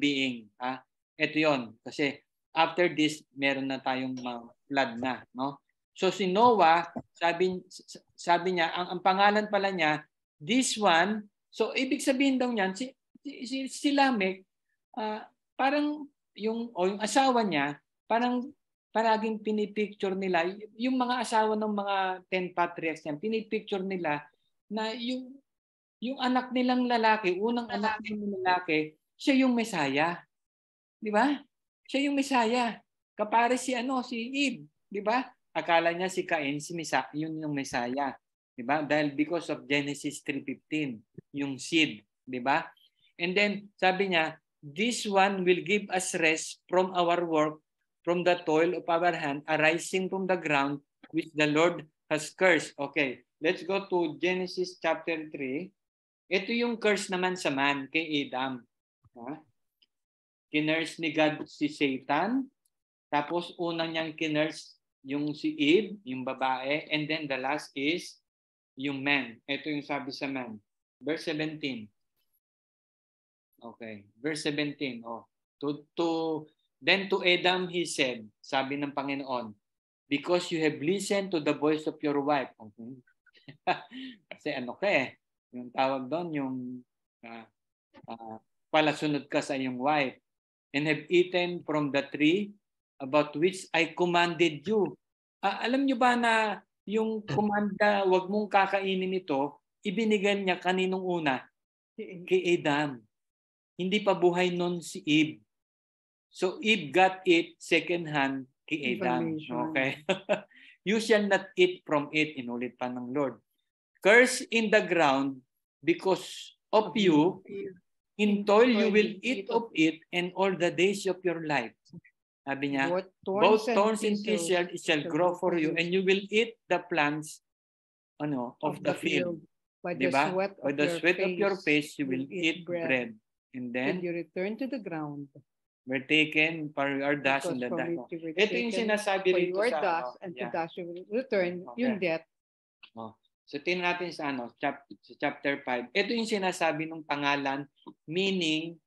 being. Ito yon. Kasi after this, meron na tayong flood na, no? So si Noah, sabi niya, ang pangalan pala niya, this one, so ibig sabihin daw niyan, si Lamech, parang yung asawa niya, parang paraging pinipicture nila, yung mga asawa ng mga 10 patriarchs niya, pinipicture nila na yung anak nilang lalaki, unang anak nilang lalaki, siya yung Mesaya. Di ba? Siya yung Mesaya. Kapare si Eve. Di ba? Akala niya si Cain, yun yung Mesaya. Di ba? Dahil because of Genesis 3:15, yung seed. Di ba? And then, sabi niya, this one will give us rest from our work, from the toil of our hand, arising from the ground, which the Lord has cursed. Okay, let's go to Genesis chapter 3. Ito yung curse naman sa man, kay Adam. Ha? Kinurse ni God si Satan. Tapos unang niyang kinurse yung si Eve, yung babae. And then the last is yung man. Ito yung sabi sa man. Verse 17. Okay. Verse 17. Oh. Then to Adam he said, sabi ng Panginoon, because you have listened to the voice of your wife. Okay. Kasi ano ka yung tawag doon, yung palasunod ka sa iyong wife. And have eaten from the tree about which I commanded you. Alam nyo ba na yung kumanda, wag mong kakainin ito, ibinigay niya kaninong una? Kay Adam. Hindi pa buhay nun si Eve. So Eve got it second hand kay Adam. Okay? You shall not eat from it. Inulit pa ng Lord. Curse in the ground because of you. In toil you will eat of it and all the days of your life. Sabi niya, both thorns and thistles shall grow for you and you will eat the plants of the field. By the sweat of your face you will eat bread. And then you return to the ground. We're taken for our dust in the dust. Ito yung sinasabi rito sa dust and to dust you will return, yung death. So tingnan natin sa chapter 5. Ito yung sinasabi ng pangalan, meaning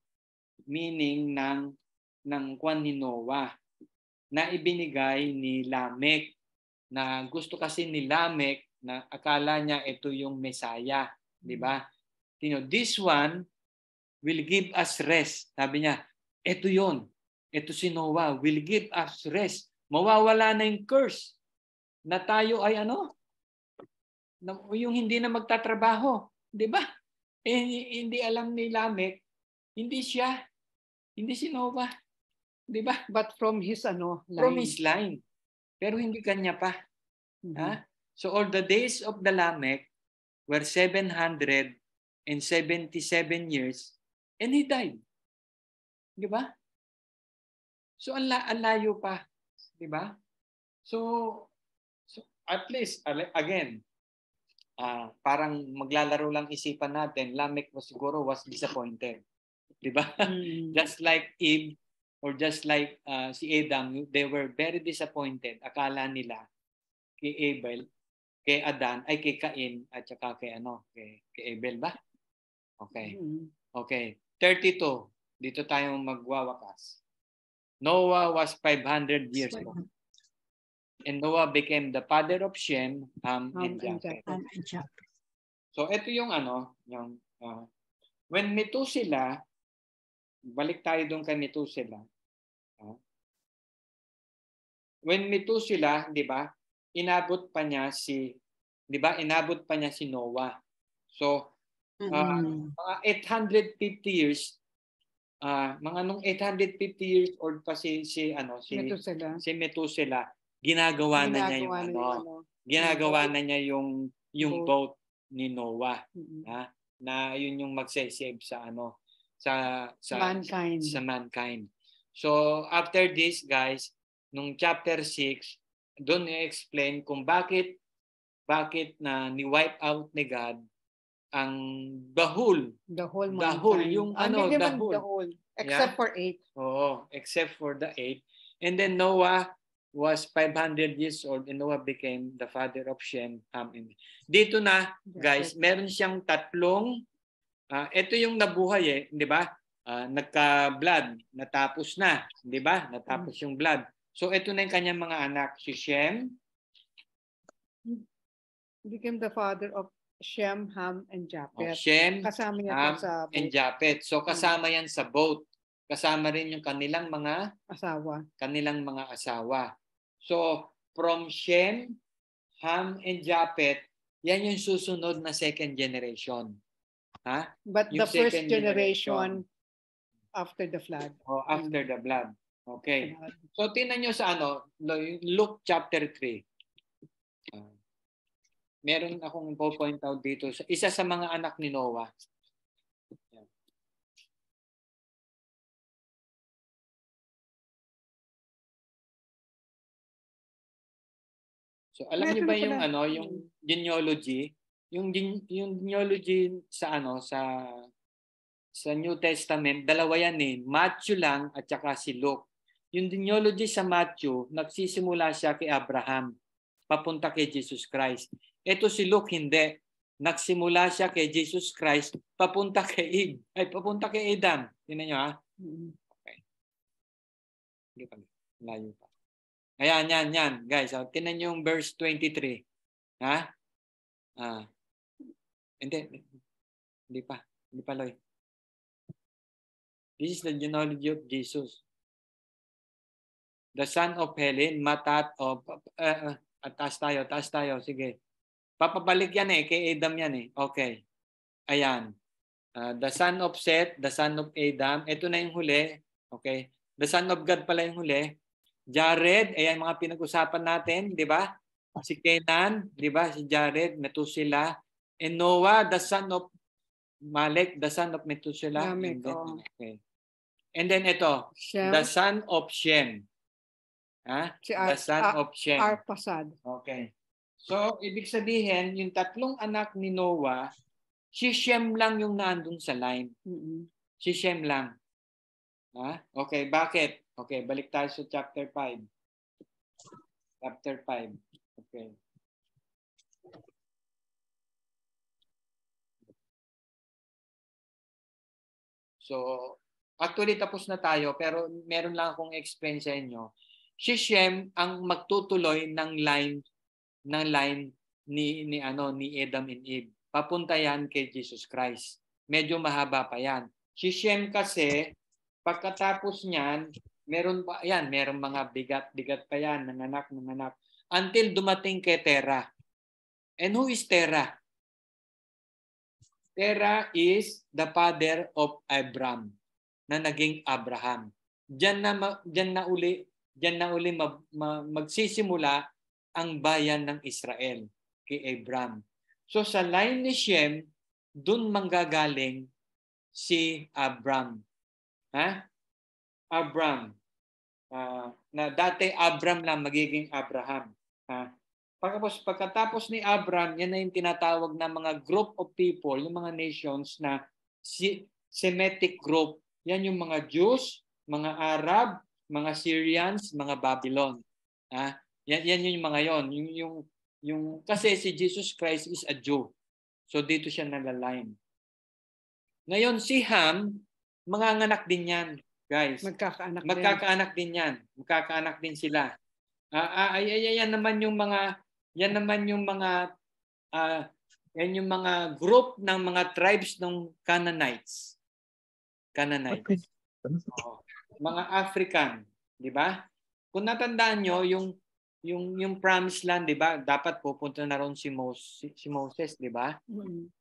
ng kwan ni Noah na ibinigay ni Lamech, na gusto kasi ni Lamech na akala niya ito yung Messiah, di ba? This one will give us rest. Sabi niya, ito yon. Ito si Noah will give us rest. Mawawala na yung curse na tayo ay yung hindi na magtatrabaho, 'di ba? Hindi alam ni Lamech, hindi si Noah, 'di ba? But from his line. From his line. Pero hindi kanya pa. Ha? So all the days of the Lamech were 777 years and he died. 'Di ba? So ang layo pa, 'di ba? So at least again, parang maglalaro lang isipan natin, Lamech was disappointed. 'Di ba? Just like Eve or just like si Adam, they were very disappointed. Akala nila kay Abel, kay Adan, ay kay Cain at saka kay Abel ba? Okay. Okay. 32. Dito tayo magwawakas. Noah was 500 years old. And Noah became the father of Shem, Ham, and Japheth. So ito yung when Methuselah, balik tayo doon kay Methuselah. When Methuselah, 'di ba? Inabot pa niya si Noah. So mga 850 years mga nung 850 years old pa si Methuselah, ginagawa na niya yung boat ni Noah, na yun yung magse-save sa mankind. So after this, guys, nung chapter 6, doon i-explain kung bakit na ni-wipe out ni God ang the whole yung the whole except for 8. Oo, except for the 8. And then Noah was 500 years old and Noah became the father of Shem, Ham, and dito na, guys, meron siyang tatlong ito yung nabuhay di ba? Nagka-blood, natapos na, di ba? Natapos yung blood. So ito na yung kanyang mga anak, si Shem became the father of Shem, Ham, and Japheth. Shem, kasama niya Ham, sa boat. and Japheth. So kasama yan sa boat. Kasama rin yung kanilang mga asawa. So from Shem, Ham, and Japheth, yan yung susunod na second generation. But yung the first generation after the flood. After the flood. Okay. So tingnan nyo sa Luke chapter 3. Meron akong po-point out dito. Isa sa mga anak ni Noah. So alam niyo ba yung yung genealogy? Yung genealogy sa sa New Testament, dalawa yan eh. Matthew lang at saka si Luke. Yung genealogy sa Matthew, nagsisimula siya kay Abraham, papunta kay Jesus Christ. Ito si Luke, hindi. Nagsimula siya kay Jesus Christ, papunta kay Eve. Ay, papunta kay Adam. Tingnan nyo ha. Okay. Hindi pa. Layo pa. Ayan, yan. Guys, tingnan nyo yung verse 23. Ha? Hindi pa, Loy. This is the genealogy of Jesus. The son of Helen, Matat of taas tayo, sige. Papabalik yan eh, kay Adam yan eh. Okay. Ayan. The son of Seth, the son of Adam. Ito na yung huli. Okay. The son of God pala yung huli. Jared, ayan mga pinag-usapan natin, di ba? Si Kenan, di ba? Si Jared, Methuselah. And Noah, the son of Malek, the son of Methuselah. Okay. And then ito, Shem. the son of Shem. The son of Shem. Arpasad. Okay. So, ibig sabihin, yung tatlong anak ni Noah, si Shem lang yung nandun sa line. Si Shem lang. Okay, bakit? Okay, balik tayo sa chapter 5. Chapter 5. Okay. So, actually tapos na tayo pero meron lang akong explain sa inyo. Si Shem ang magtutuloy ng line ni Adam and Eve. Papunta yan kay Jesus Christ. Medyo mahaba pa yan. Si Shem kasi pagkatapos niyan, meron mga bigat pa yan, nanganak. Until dumating kay Terah. And who is Terah? Terah is the father of Abram na naging Abraham. Diyan na uli magsisimula ang bayan ng Israel kay Abram. So sa line ni Shem, dun manggagaling si Abram. Abram. Na dati Abram lang magiging Abraham. Pagkatapos ni Abram, yan na yung tinatawag na mga group of people, yung mga nations na Semitic group. Yan yung mga Jews, mga Arab, mga Syrians, mga Babylon. Yan yung mga yon. Yung kasi si Jesus Christ is a Jew. So dito siya nalaline. Ngayon si Ham, manganganak din yan, guys. Magkakaanak din yan. Magkakaanak din sila. Yan naman yung mga group ng mga tribes ng Canaanites. Mga African, di ba? Kung natandaan nyo, yung promised land, di ba? Dapat pupunta na ron si Moses, di ba?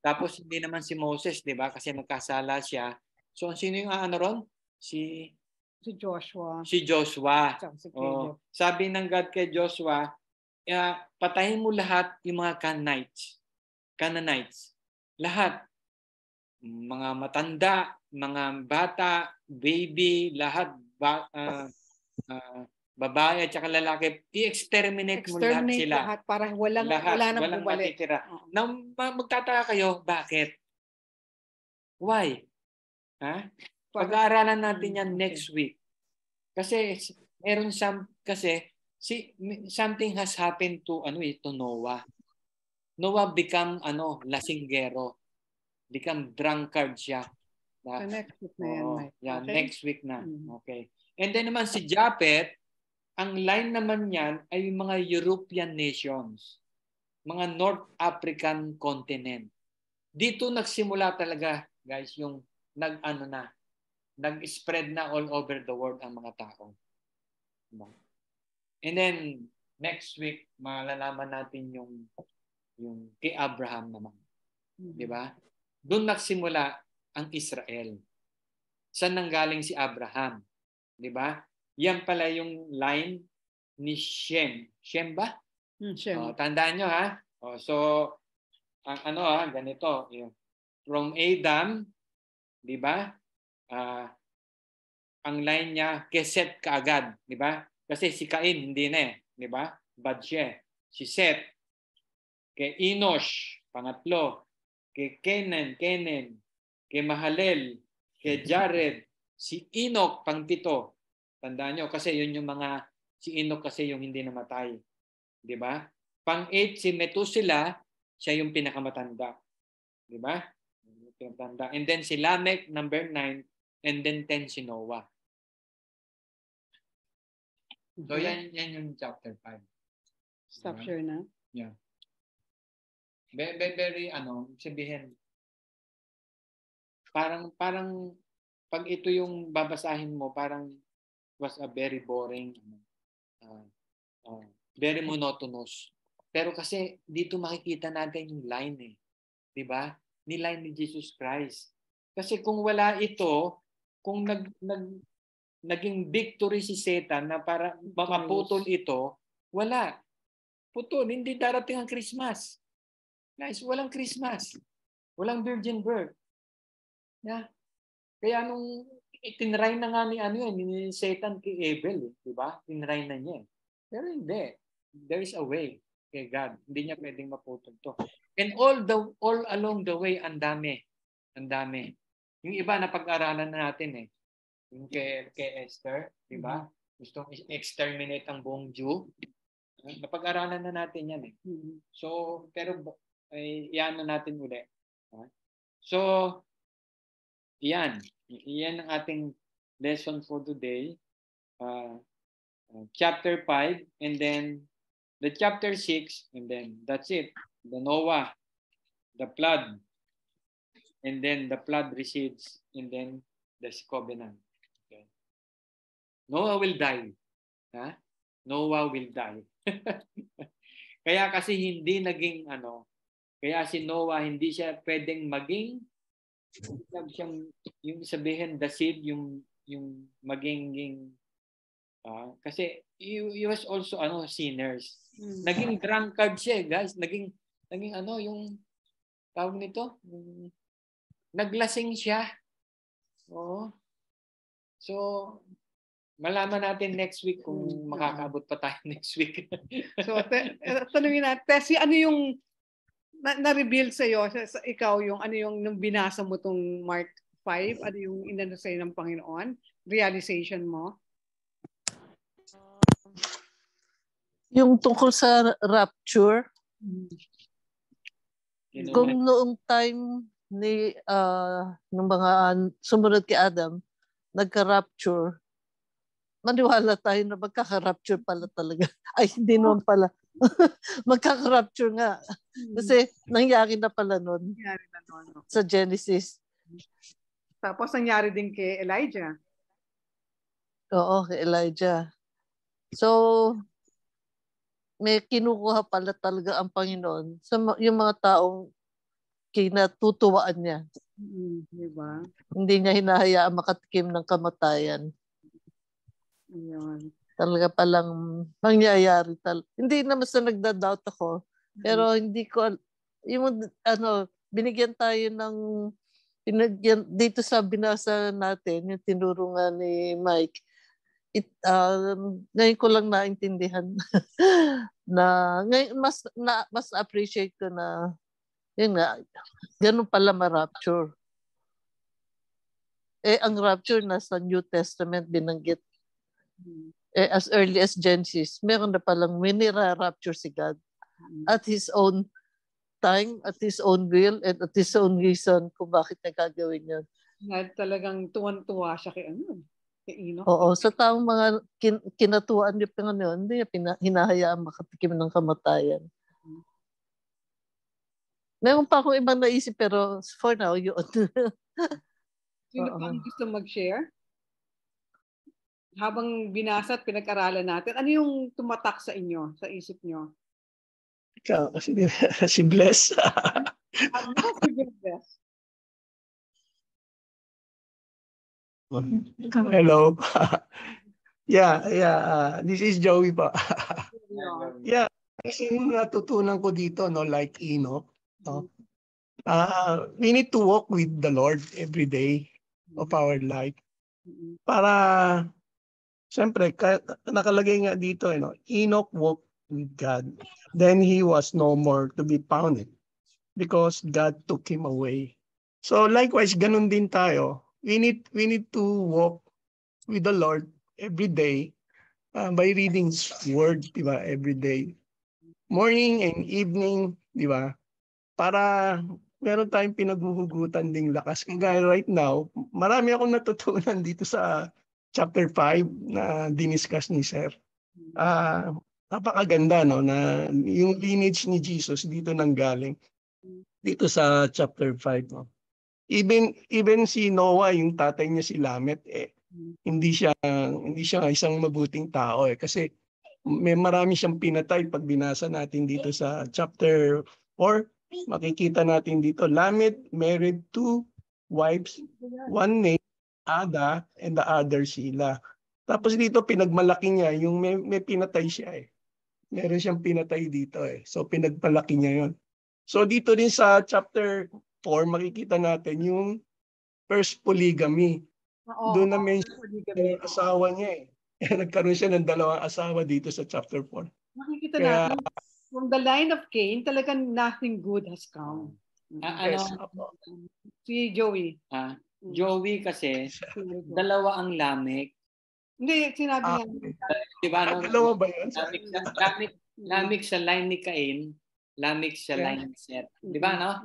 Tapos hindi naman si Moses, di ba? Kasi nagkasala siya. So sino yung ron? Si Joshua. Sabi ng God kay Joshua, patayin mo lahat yung mga Canaanites. Lahat. Mga matanda, mga bata, baby, lahat, babae at saka lalaki, i-exterminate mo lahat sila. Para wala nang bumalik. Magtataka kayo, bakit? Why? Pag-aaralan natin yan next week. Kasi something has happened to Noah. Noah become lasinggero. Become drunkard siya. Next week na yan, Mike. Okay? Next week na. Okay. And then naman si Japhet, ang line naman niyan ay yung mga European nations. Mga North African continent. Dito nagsimula talaga, guys, yung nag-spread na all over the world ang mga tao. And then next week malalaman natin yung kay Abraham naman. 'Di ba? Doon nagsimula ang Israel. Saan nanggaling si Abraham? 'Di ba? Yan pala yung line ni Shem. Shem ba? Shem. Tandaan nyo ha. So ganito, from Adam, 'di ba? Ang line niya Keset kaagad, 'di ba? Kasi si Cain hindi na 'di ba? Bad siya. Si Seth, kay Enosh, pangatlo, kay Kenan, kay Mahalel, kay Jared, si Enoch, pang-7. Tandaan nyo, kasi yun yung mga, si Enoch kasi yung hindi namatay. Di ba? Pang-8, si Methuselah, siya yung pinakamatanda. Di ba? Pinakamatanda. And then si Lamech, number 9, and then 10 si Noah. So yan yung chapter 5. Stop share na. Yeah. Very sabihin, parang pag ito yung babasahin mo, parang was a very boring, very monotonous. Pero kasi dito makikita natin yung line eh. 'Di ba? Ni line ni Jesus Christ. Kasi kung wala ito, kung naging victory si Satan na para maputol ito, wala. Putol, hindi darating ang Christmas. Guys, walang Christmas. Walang virgin birth. Yeah. Kaya nung itinry na nga ni Satan kay Abel, di ba? Tinry na niya. Pero hindi. There is a way kay God. Hindi niya pwedeng maputol to. And all along the way, ang dami. Ang dami. Yung iba na pag-aralan na natin eh. Yung kay Esther, di ba? Gustong exterminate ang buong Jew. Napag-aralan na natin yan eh. So, pero iyan na natin uli. So, yan ang ating lesson for today. Chapter 5 and then the chapter 6 and then that's it. The Noah, the flood, and then the flood recedes and then the covenant. Okay. Noah will die. Noah will die. Kaya kasi hindi naging kaya si Noah hindi siya pwedeng maging yung sabihin the seed yung maging kasi he was also sinners. Naging drunkard siya, guys. Naging yung tawag nito, naglasing siya. Oo. So malaman natin next week kung makakaabot pa tayo next week. So tanungin natin, Tessie, ano yung na-reveal sa'yo, ikaw yung nung binasa mo tong Mark 5, ano yung inano sa'yo ng Panginoon? Realization mo? Yung tungkol sa rapture, kung noong time ni ng mga sumunod kay Adam, nagka-rapture, maniwala tayo na magkaka-rapture pala talaga. Ay, hindi naman pala. Magkaka-rapture nga. Kasi nangyari na pala nun. Sa Genesis. Tapos nangyari din kay Elijah. Oo, kay Elijah. So, may kinukuha pala talaga ang Panginoon sa yung mga taong kinatutuwaan niya. Diba? Hindi niya hinahayaan makatikim ng kamatayan. Ayun. Talaga palang mangyayari. Hindi naman sa nagda-doubt ako. Pero hindi ko, yung binigyan tayo ng, dito sa binasa natin, yung tinuro nga ni Mike, ngayon ko lang naintindihan na ngayon mas appreciate ko na yun nga, ganun pala ma-rapture. Ang rapture nasa New Testament binanggit. As early as Genesis, meron na palang minira-rapture si God at His own time, at His own will, and at His own reason kung bakit niya gagawin yun. Talagang tuwan-tuwa siya kay Enoch. Oo, sa taong mga kinatuwaan niya Panginoon, hindi niya hinahayaan makatikim ng kamatayan. Meron pa akong ibang naisip, pero for now, yun. Sino pang gusto mag-share? Habang binasa at pinag-aralan natin, ano yung tumatak sa inyo, sa isip nyo? Ikaw, si Bless. Si Bless. Hello. Yeah. This is Joey pa. Yeah. Kasi yung natutunan ko dito, like Enoch, we need to walk with the Lord every day of our life. Para, siyempre, nakalagay nga dito, Enoch walked with God. Then he was no more to be found because God took him away. So likewise, ganun din tayo. we need to walk with the Lord every day by reading His Word, di ba? Every day. Morning and evening, di ba? Para meron tayong pinaghuhugutan ding lakas. Kaya right now, marami akong natutunan dito sa chapter 5 na diniscuss ni Sir. Napakaganda, no, na yung lineage ni Jesus dito nanggaling dito sa chapter 5, no. Even si Noah, yung tatay niya si Lamet, hindi siya isang mabuting tao kasi may marami siyang pinatay. Pag binasa natin dito sa chapter 4, makikita natin dito, Lamet married 2 wives, one named Ada and the other Sheila. Tapos dito pinagmalaki niya yung may pinatay siya Meron siyang pinatay dito So pinagpalaki niya yon. So dito din sa chapter 4 makikita natin yung first polygamy. Doon na mention yung asawa niya Nagkaroon siya ng 2 asawa dito sa chapter 4. Makikita natin, from the line of Cain, talagang nothing good has come. Yes, Si Joey. Joey kasi, 2 ang Lamek. Hindi, sinabi niya. Diba, no? 2 ba yun? Lamek sa line ni Cain, Lamek sa line ni Seth. Diba, no?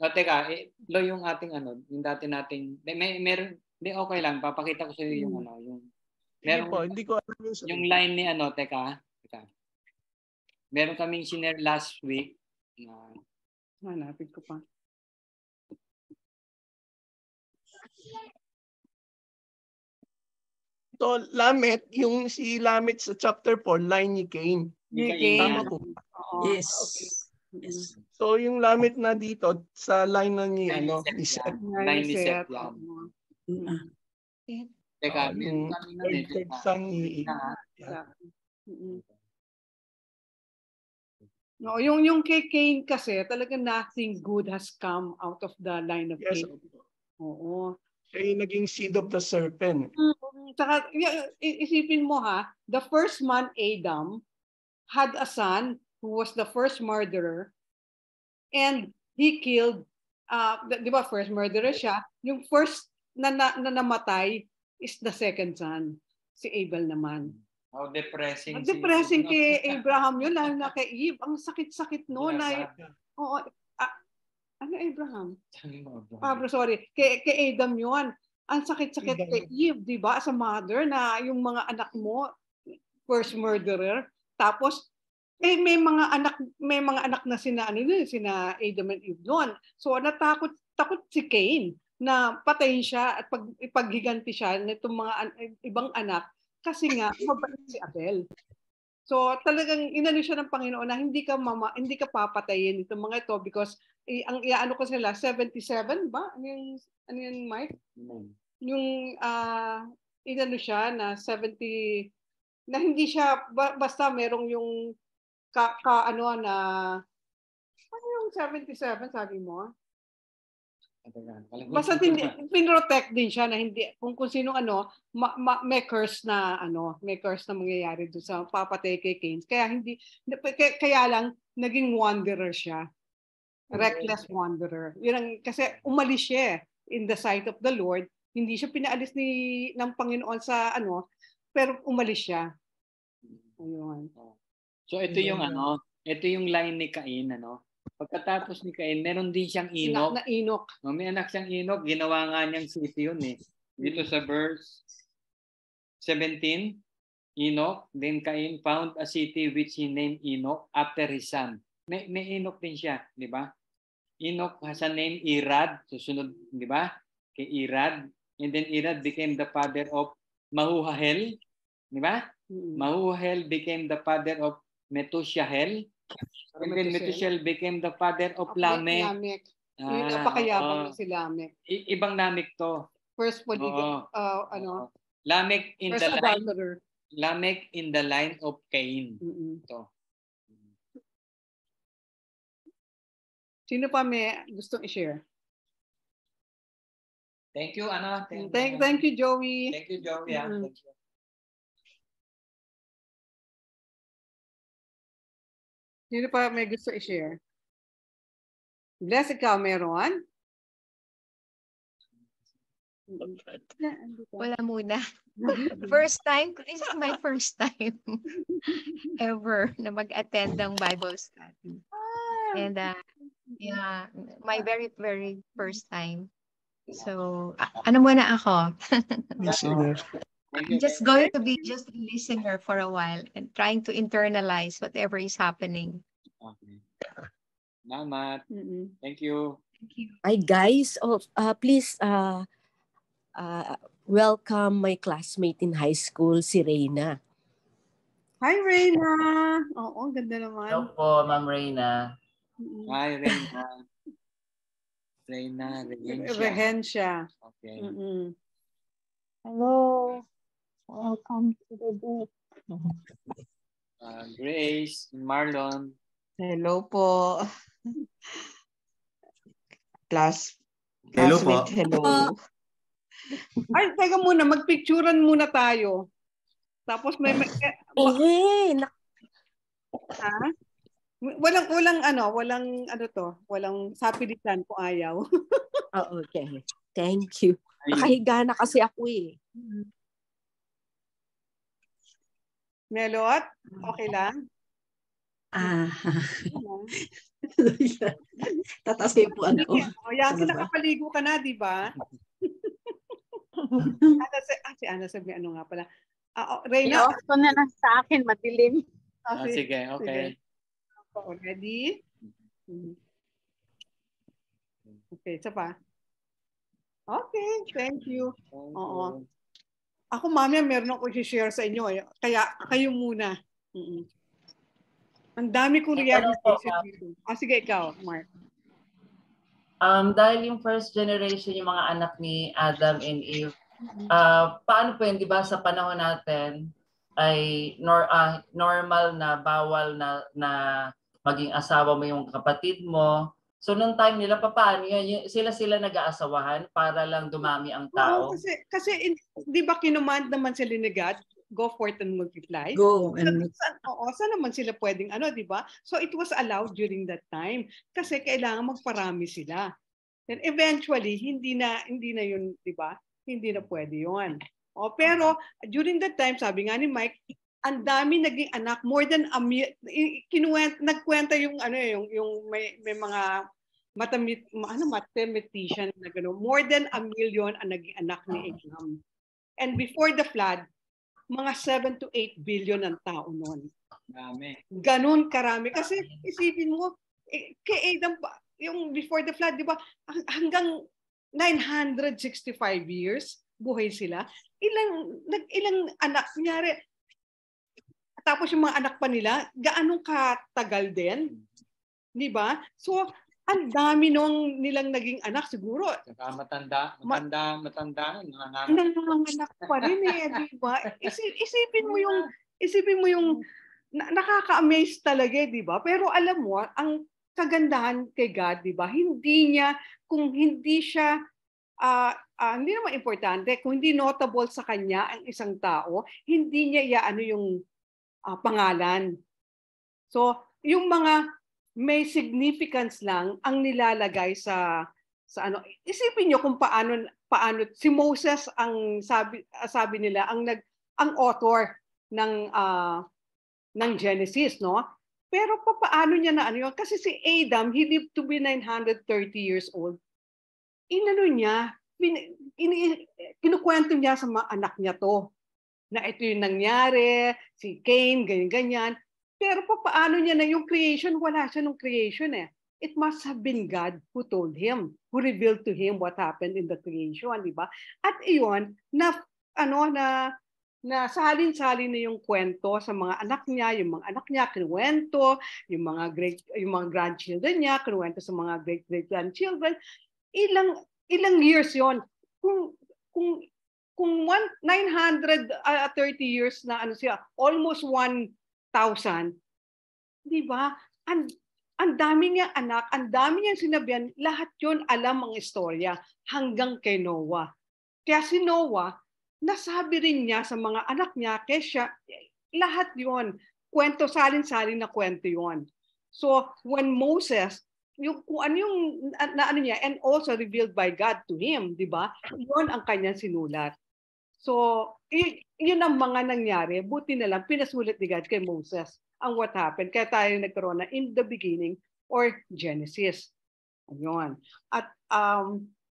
O, teka, lo yung ating yung dati nating, meron, okay lang, papakita ko sa iyo yung yung meron, hindi ko alam yung line ni teka. Meron kaming share last week. Hanapin ko pa. So, Lamet, yung si Lamet sa chapter 4, line ni Cain. Tama po. Yes. Okay. Yes. So, yung Lamet na dito, sa line na ni, ni Seth. Line ni Seth yan. Teka, yung third son ni No, yung kay Cain kasi, talagang nothing good has come out of the line of Cain. Oo. Siya yung naging seed of the serpent. Saka, isipin mo the first man, Adam, had a son who was the first murderer, and he killed, di ba, first murderer siya, yung first na namatay is the second son, si Abel naman. How depressing. Depressing kay Abraham yun, lalo na kay Eve. Ang sakit-sakit no. Abraham? Sorry. Kay Adam yun. Ang sakit-sakit kay Eve, di ba? As a mother na yung mga anak mo, first murderer. Tapos, may mga anak na sina Adam and Eve noon. So, takot si Cain na patayin siya at ipaghiganti siya nitong mga ibang anak kasi nga mabait si Abel. So talagang inano siya ng Panginoon na hindi ka papatayin itong mga ito because ang iaano ko sila 77 ba? Ano yung Mike? Yung inano siya na 70 na hindi siya basta merong yung ano yung 77 sabi mo? Basta pinrotect din siya na hindi kung sino may curse na mangyayari doon sa papatay kay Cain. Kaya lang naging wanderer siya. Reckless wanderer. Yun kasi umalis siya in the sight of the Lord. Hindi siya pinaalis ng Panginoon sa pero umalis siya. Ayun. So ito yung ito yung line ni Cain Pagkatapos ni Cain, meron din siyang Enoch. Enoch. May anak siyang Enoch. Ginawa nga niyang city yun Dito sa verse 17, Enoch, then Cain found a city which he named Enoch after his son. May Enoch din siya, di ba? Enoch has a name Irad. Susunod, di ba? Kay Irad. And then Irad became the father of Mahuhahel. Di ba? Mahuhahel became the father of Methuselah. And then Methuselah became the father of Lamech. Yung napakayabang na si Lamech. Ibang Lamech to. First polygamy. Lamech in first the adulterer. Lamech in the line of Cain. To. Sino pa may gustong i-share? Thank you, Ana. Thank you, Joey. Thank you, Joey. Thank you. Sino pa may gusto i-share? Bless, ikaw meron? Wala muna. First time, this is my first time ever na mag-attend ng Bible study. And yeah, my very, very first time. So, ano muna ako? Listener. I'm just going to be just a listener for a while and trying to internalize whatever is happening. Okay. Salamat. Mm-mm. Thank you. Thank you. Hi guys, please welcome my classmate in high school, si Reyna. Hi, Reyna. Oo, ganda naman. Hello po, Ma'am Reyna. Mm-mm. Hi, Reyna. Reyna. Rehencia. Okay. Mm-mm. Hello. Welcome to the group. Grace, Marlon. Hello po. Hello po. Hello. Ay, teka muna, magpicturean muna tayo. Tapos may ha? Walang sapilitan kung ayaw. Oh, okay. Thank you. Nakahiga na kasi ako eh. Melot, okay lang? Tataas kayo po ano. Yan, nakapaligo ka na, di ba? Si Ana sabi, ano nga pala. Reyna. I-off ko na lang sa akin, madilim. Sige, okay. Ready? Okay, isa pa. Okay, thank you. Oo. Ako, mamaya, meron ako i-share sa inyo. Kaya, kayo muna. Ang dami kong realization dito. Sige, ikaw, Mark. Dahil yung first generation, yung mga anak ni Adam and Eve, paano po yun, di ba, sa panahon natin, ay normal na bawal na maging asawa mo yung kapatid mo. So, nung time nila, paano yun? Sila nag-aasawahan para lang dumami ang tao? Oo, kasi di ba kinumand naman sila ni God, go forth and multiply? Go. Saan naman sila pwedeng di ba? So, it was allowed during that time. Kasi kailangan magparami sila. Then eventually, hindi na yun, di ba? Hindi na pwede yun. Pero during that time, sabi nga ni Mike, ang dami naging anak, more than a million. Nagkwenta yung may mga mathematician na gano'n. More than a million ang naging anak ni Abraham. And before the flood, mga 7 to 8 billion ang tao noon. Ganon karami. Kasi isipin mo, kay Adam, yung before the flood, di ba, hanggang 965 years, buhay sila. Ilang anak, kunyari, tapos yung mga anak pa nila, gaano katagal din? Di ba? So, ang dami nung nilang naging anak siguro. Saka matanda. Nanganganak pa rin di ba? Isipin mo yung nakaka-amaze talaga, di ba? Pero alam mo, ang kagandahan kay God, di ba? Kung hindi siya hindi naman importante, kung hindi notable sa kanya ang isang tao, hindi niya yung pangalan. So, yung mga may significance lang ang nilalagay sa isipin niyo kung paano si Moses ang sabi nila ang author ng Genesis, no? Pero paano niya na yun? Kasi si Adam, he lived to be 930 years old. Kinukwento niya sa mga anak niya to na ito yung nangyari, si Cain, ganyan-ganyan. Pero paano niya na yung creation? Wala siya nung creation eh. It must have been God who told him, who revealed to him what happened in the creation, di ba? At iyon, na salin-salin na yung kwento sa mga anak niya, yung mga anak niya kinuwento, yung mga grandchildren niya kinuwento sa mga great-grandchildren. Ilang years yon? Kung 930 years na siya, almost 1,000, di ba? Ang dami niyang anak, ang dami niyang sinabihan, lahat yun alam ang istorya hanggang kay Noah. Kaya si Noah, nasabi rin niya sa mga anak niya, kaya lahat yun, salin-salin na kwento yun. So when Moses yung kung ano yung na ano niya, and also revealed by God to him, di ba? Yun ang kanyang sinulat. So, yun ang mga nangyari. Buti na lang, pinasulat ni God kay Moses ang what happened. Kaya tayo nagkaroon na in the beginning or Genesis. Ayun. At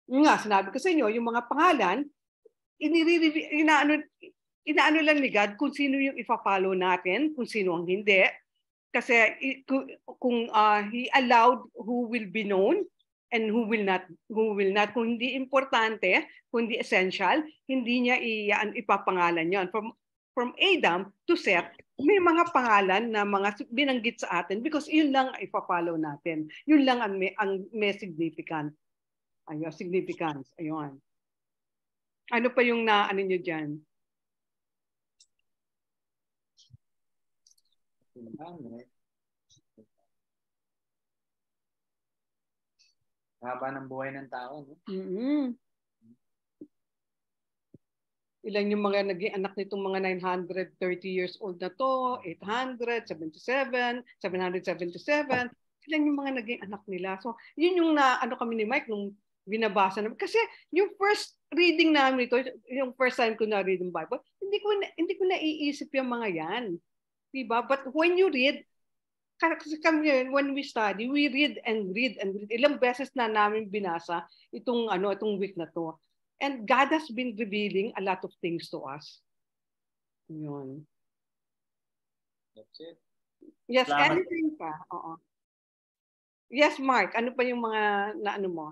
nga, sinabi ko sa inyo, yung mga pangalan, inaano lang ni God kung sino yung ipa-follow natin, kung sino ang hindi. Kasi kung he allowed who will be known and who will not, kung hindi importante, kung hindi essential, hindi niya ipapangalan yon. From Adam to Seth, may mga pangalan na mga binanggit sa atin because yun lang ipa-follow natin. Yun lang ang may significant. Ayun, significance. Ayun. Ano pa yung ano nyo dyan? Haba ng buhay ng tao, no? Ilan yung mga naging anak nitong mga 930 years old na to, 877, 777. Ilan yung mga naging anak nila. So, yun yung ano kami ni Mike nung binabasa namin. Kasi yung first reading namin ito, yung first time ko na read yung Bible, hindi ko naiisip yung mga yan. Diba? But when you read, kasi kami, when we study, we read and read and read. Ilang beses na namin binasa itong week na to. And God has been revealing a lot of things to us. Yun. That's it. Yes, anything pa. Oo. Yes, Mark, ano pa yung mga naano mo?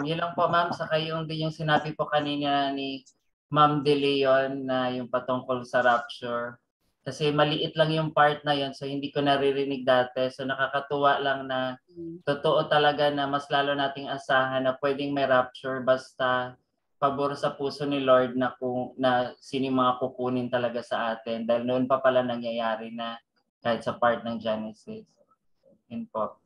Yun lang po, ma'am. Saka yung din yung sinabi po kanina ni Ma'am De Leon na yung patungkol sa rapture. Kasi maliit lang yung part na yun, so hindi ko naririnig dati. So nakakatuwa lang na totoo talaga na mas lalo nating asahan na pwedeng may rapture basta pabor sa puso ni Lord na sino yung mga kukunin talaga sa atin. Dahil noon pa pala nangyayari na kahit sa part ng Genesis. Yun po.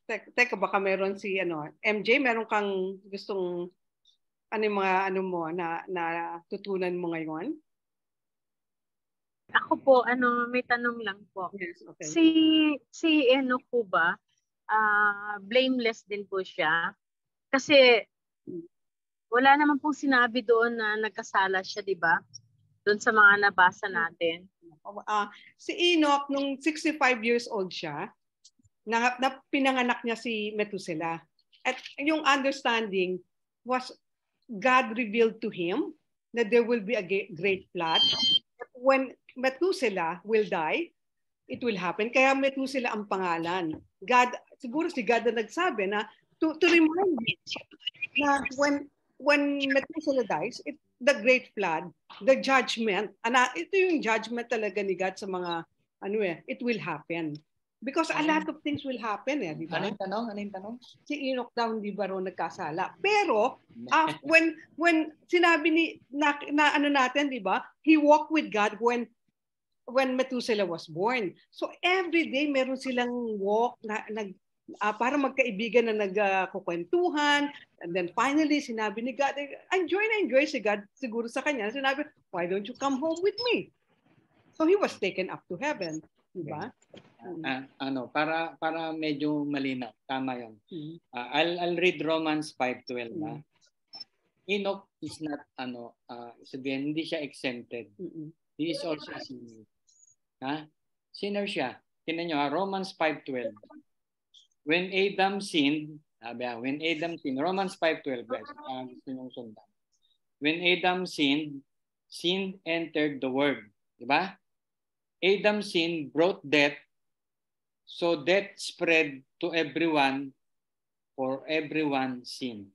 Teka, baka meron si MJ, meron kang gustong yung mga mo na tutunan mo ngayon? Ako po, may tanong lang po. Yes, okay. Si Enoch po ba, blameless din po siya? Kasi wala naman pong sinabi doon na nagkasala siya, di ba? Doon sa mga nabasa natin. Si Enoch, nung 65 years old siya, na pinanganak niya si Methuselah. At yung understanding was God revealed to him that there will be a great flood. When Methuselah will die, it will happen. Kaya Methuselah ang pangalan. Siguro si God na nagsabi na to remind me na when Methuselah dies, the great flood, the judgment, ito yung judgment talaga ni God sa mga it will happen. Because a lot of things will happen, di ba? Ano yung tanong? Si Enoch daw hindi ba raw nagkasala. Pero when sinabi ni natin, di ba? He walked with God when Methuselah was born. So every day meron silang walk para magkaibigan na nagkukwentuhan. And then finally sinabi ni God, enjoy si God siguro sa kanya. Sinabi, why don't you come home with me? So he was taken up to heaven. Diba? Para medyo malinaw. Tama yun. I'll read Romans 5:12. Enoch is not, sabihin, hindi siya exempted. He is also a sinner. Sinner siya. Tingnan nyo, Romans 5:12. When Adam sinned, Romans 5:12, guys. Gusto nyong sundan. When Adam sinned, sin entered the world. Diba? Adam's sin brought death, so death spread to everyone, for everyone sin.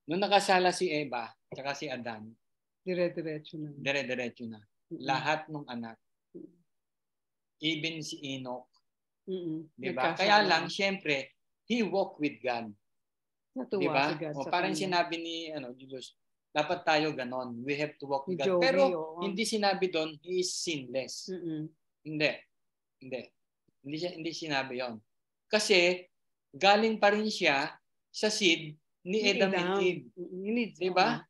Nung nakasala si Eva, tsaka si Adan, dire-diretso na. Lahat ng anak. Even si Enoch. Diba? Nagkasala. Kaya lang, syempre, he walked with God. Natuwa diba? si God sa parang kanya. sinabi ni Jesus, dapat tayo ganon. We have to walk with God. Joey, Pero hindi sinabi doon, he is sinless. Hindi. Hindi sinabi yon. Kasi galing pa rin siya sa seed ni Adam and Eve. Di ba?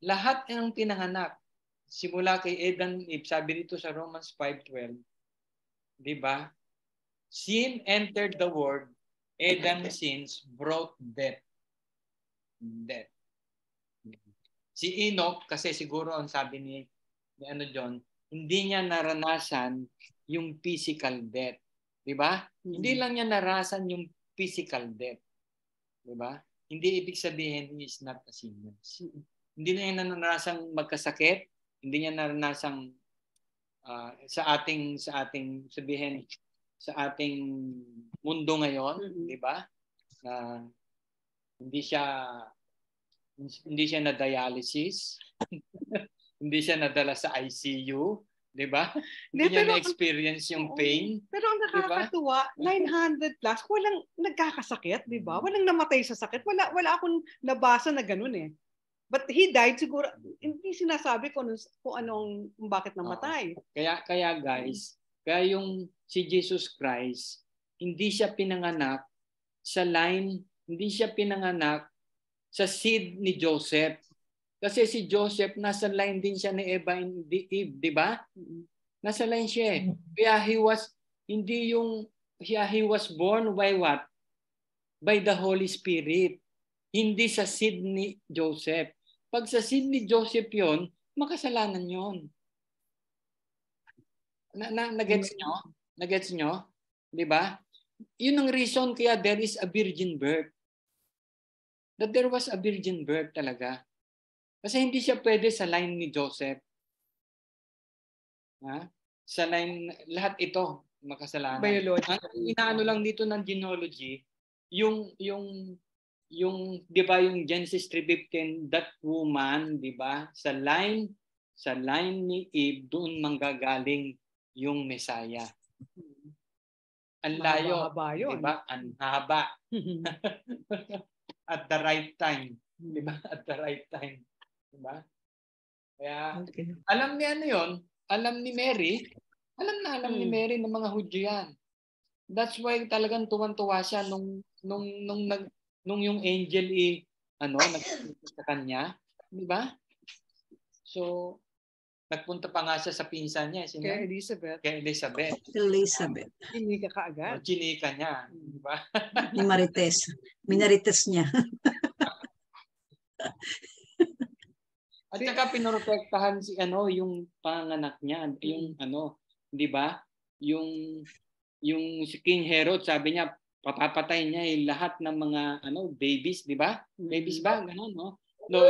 Lahat ng pinanganak, simula kay Adam and Eve, sabi dito sa Romans 5:12, di ba? Sin entered the world, Adam's sins brought death. Death. Si Enoch, kasi siguro ang sabi ni John, hindi niya naranasan yung physical death. Di ba? Hindi lang niya naranasan yung physical death. Di ba? Hindi ibig sabihin he is not a sinner. Hindi na niya naranasan magkasakit, hindi niya naranasan sa ating sabihin sa ating mundo ngayon, di ba? Hindi siya na dialysis, hindi siya nadala sa ICU, di ba? Hindi niya na-experience yung pain. Pero ang nakakatuwa, 900 plus, walang nagkakasakit, di ba? Walang namatay sa sakit. Wala akong nabasa na ganun eh. But he died siguro, hindi sinasabi kung bakit namatay. Kaya guys, kaya yung si Jesus Christ, hindi siya pinanganak sa line, hindi siya pinanganak sa seed ni Joseph. Kasi si Joseph, nasa line din siya ni Eva and Eve, di ba? Nasa line siya eh. Kaya he was born by what? By the Holy Spirit. Hindi sa seed ni Joseph. Pag sa seed ni Joseph yon, makasalanan yon. Nagets nyo? Nagets nyo? Di ba? Yun ang reason kaya there is a virgin birth. That there was a virgin birth talaga. Kasi hindi siya pwede sa line ni Joseph. Sa line, lahat ito makasalanan. Inaano lang dito ng genealogy, yung di ba yung Genesis 3:15, that woman, di ba, sa line ni Eve, doon manggagaling yung Messiah. Ang layo, di ba? Ang haba. At the right time, di ba? At the right time, di ba? Kaya alam ni yon, alam ni Mary, alam ni Mary ng mga Hudyo yan. That's why talagang tuwan-tuwa siya nung yung angel nagpunta sa kanya, di ba? So nagpunta pa nga siya sa pinsan niya, kay Elizabeth. Chinika kaagad. Chinika niya, di ba? Ni Marites. Minarites niya. At saka pinoprotektahan yung panganak niya, yung di ba? Yung si King Herod, sabi niya papapatay niya lahat ng mga babies, di ba? Babies ba? Ganun, no? No,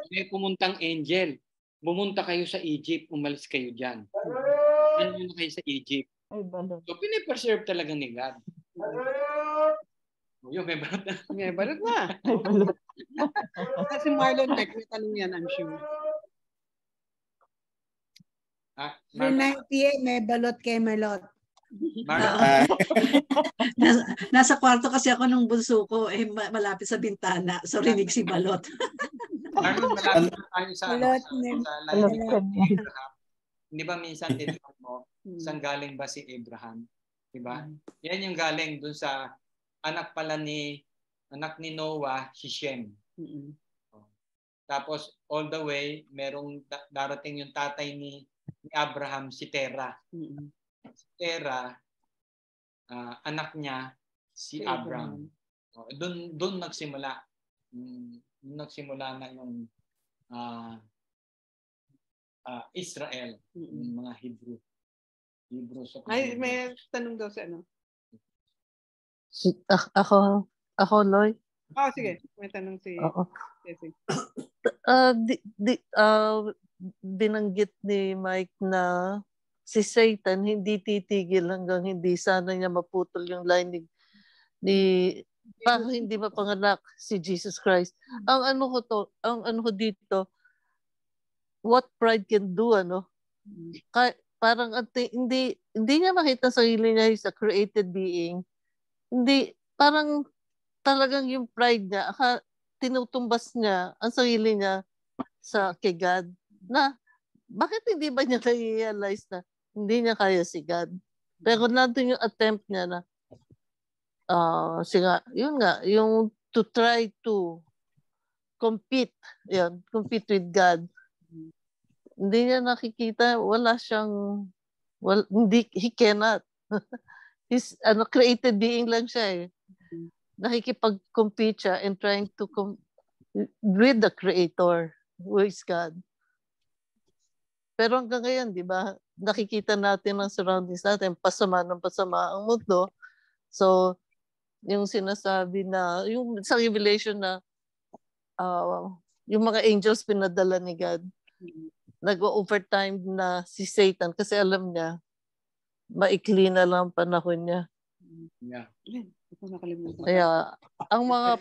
may pumuntang angel. Bumunta kayo sa Egypt, umalis kayo diyan. Ano kayo sa Egypt? So pinipreserve talaga ni God. Yung may balot na. May balot na. Kasi Marlon Beck, may tanong yan, I'm sure. May balot kay Malot. Nasa kwarto kasi ako nung bunso ko, malapit sa bintana. So rinig si Balot. Marlon, malapit na tayo sa line. Di ba minsan tinanong mo, saan galing ba si Abraham? Di ba? Yan yung galing dun sa anak ni Noah, si Shem. Tapos all the way, merong darating yung tatay ni Abraham, si Terah. Si Terah, anak niya, si Abraham. Doon nagsimula. Nagsimula na yung Israel, yung mga Hebrew. Ay, may tanong daw sa Ako, Loy. Sige. May tanong si Jesse. Binanggit ni Mike na si Satan hindi titigil hanggang hindi sana niya maputol yung line para hindi mapanganak si Jesus Christ. Ang ano ko dito, what pride can do, parang hindi niya makita sa sarili niya is a created being. Hindi, parang talagang yung pride niya, tinutumbas niya ang sarili niya kay God, na bakit hindi ba niya na-realize na hindi niya kaya si God? Pero nandun yung attempt niya na yun nga, yung to try to compete. Yan, compete with God. Hindi niya nakikita, wala siyang, hindi, he cannot. He's created being lang siya eh. Nakikipag-compete siya and trying to with the Creator, who is God. Pero hanggang ngayon, di ba, nakikita natin ang surroundings natin, pasama ng pasama ang mundo. So, yung sinasabi na, yung sa Revelation na, yung mga angels pinadala ni God, nag-overtime na si Satan kasi alam niya, maikli na lang panahon niya. Yeah. Kaya, ang mga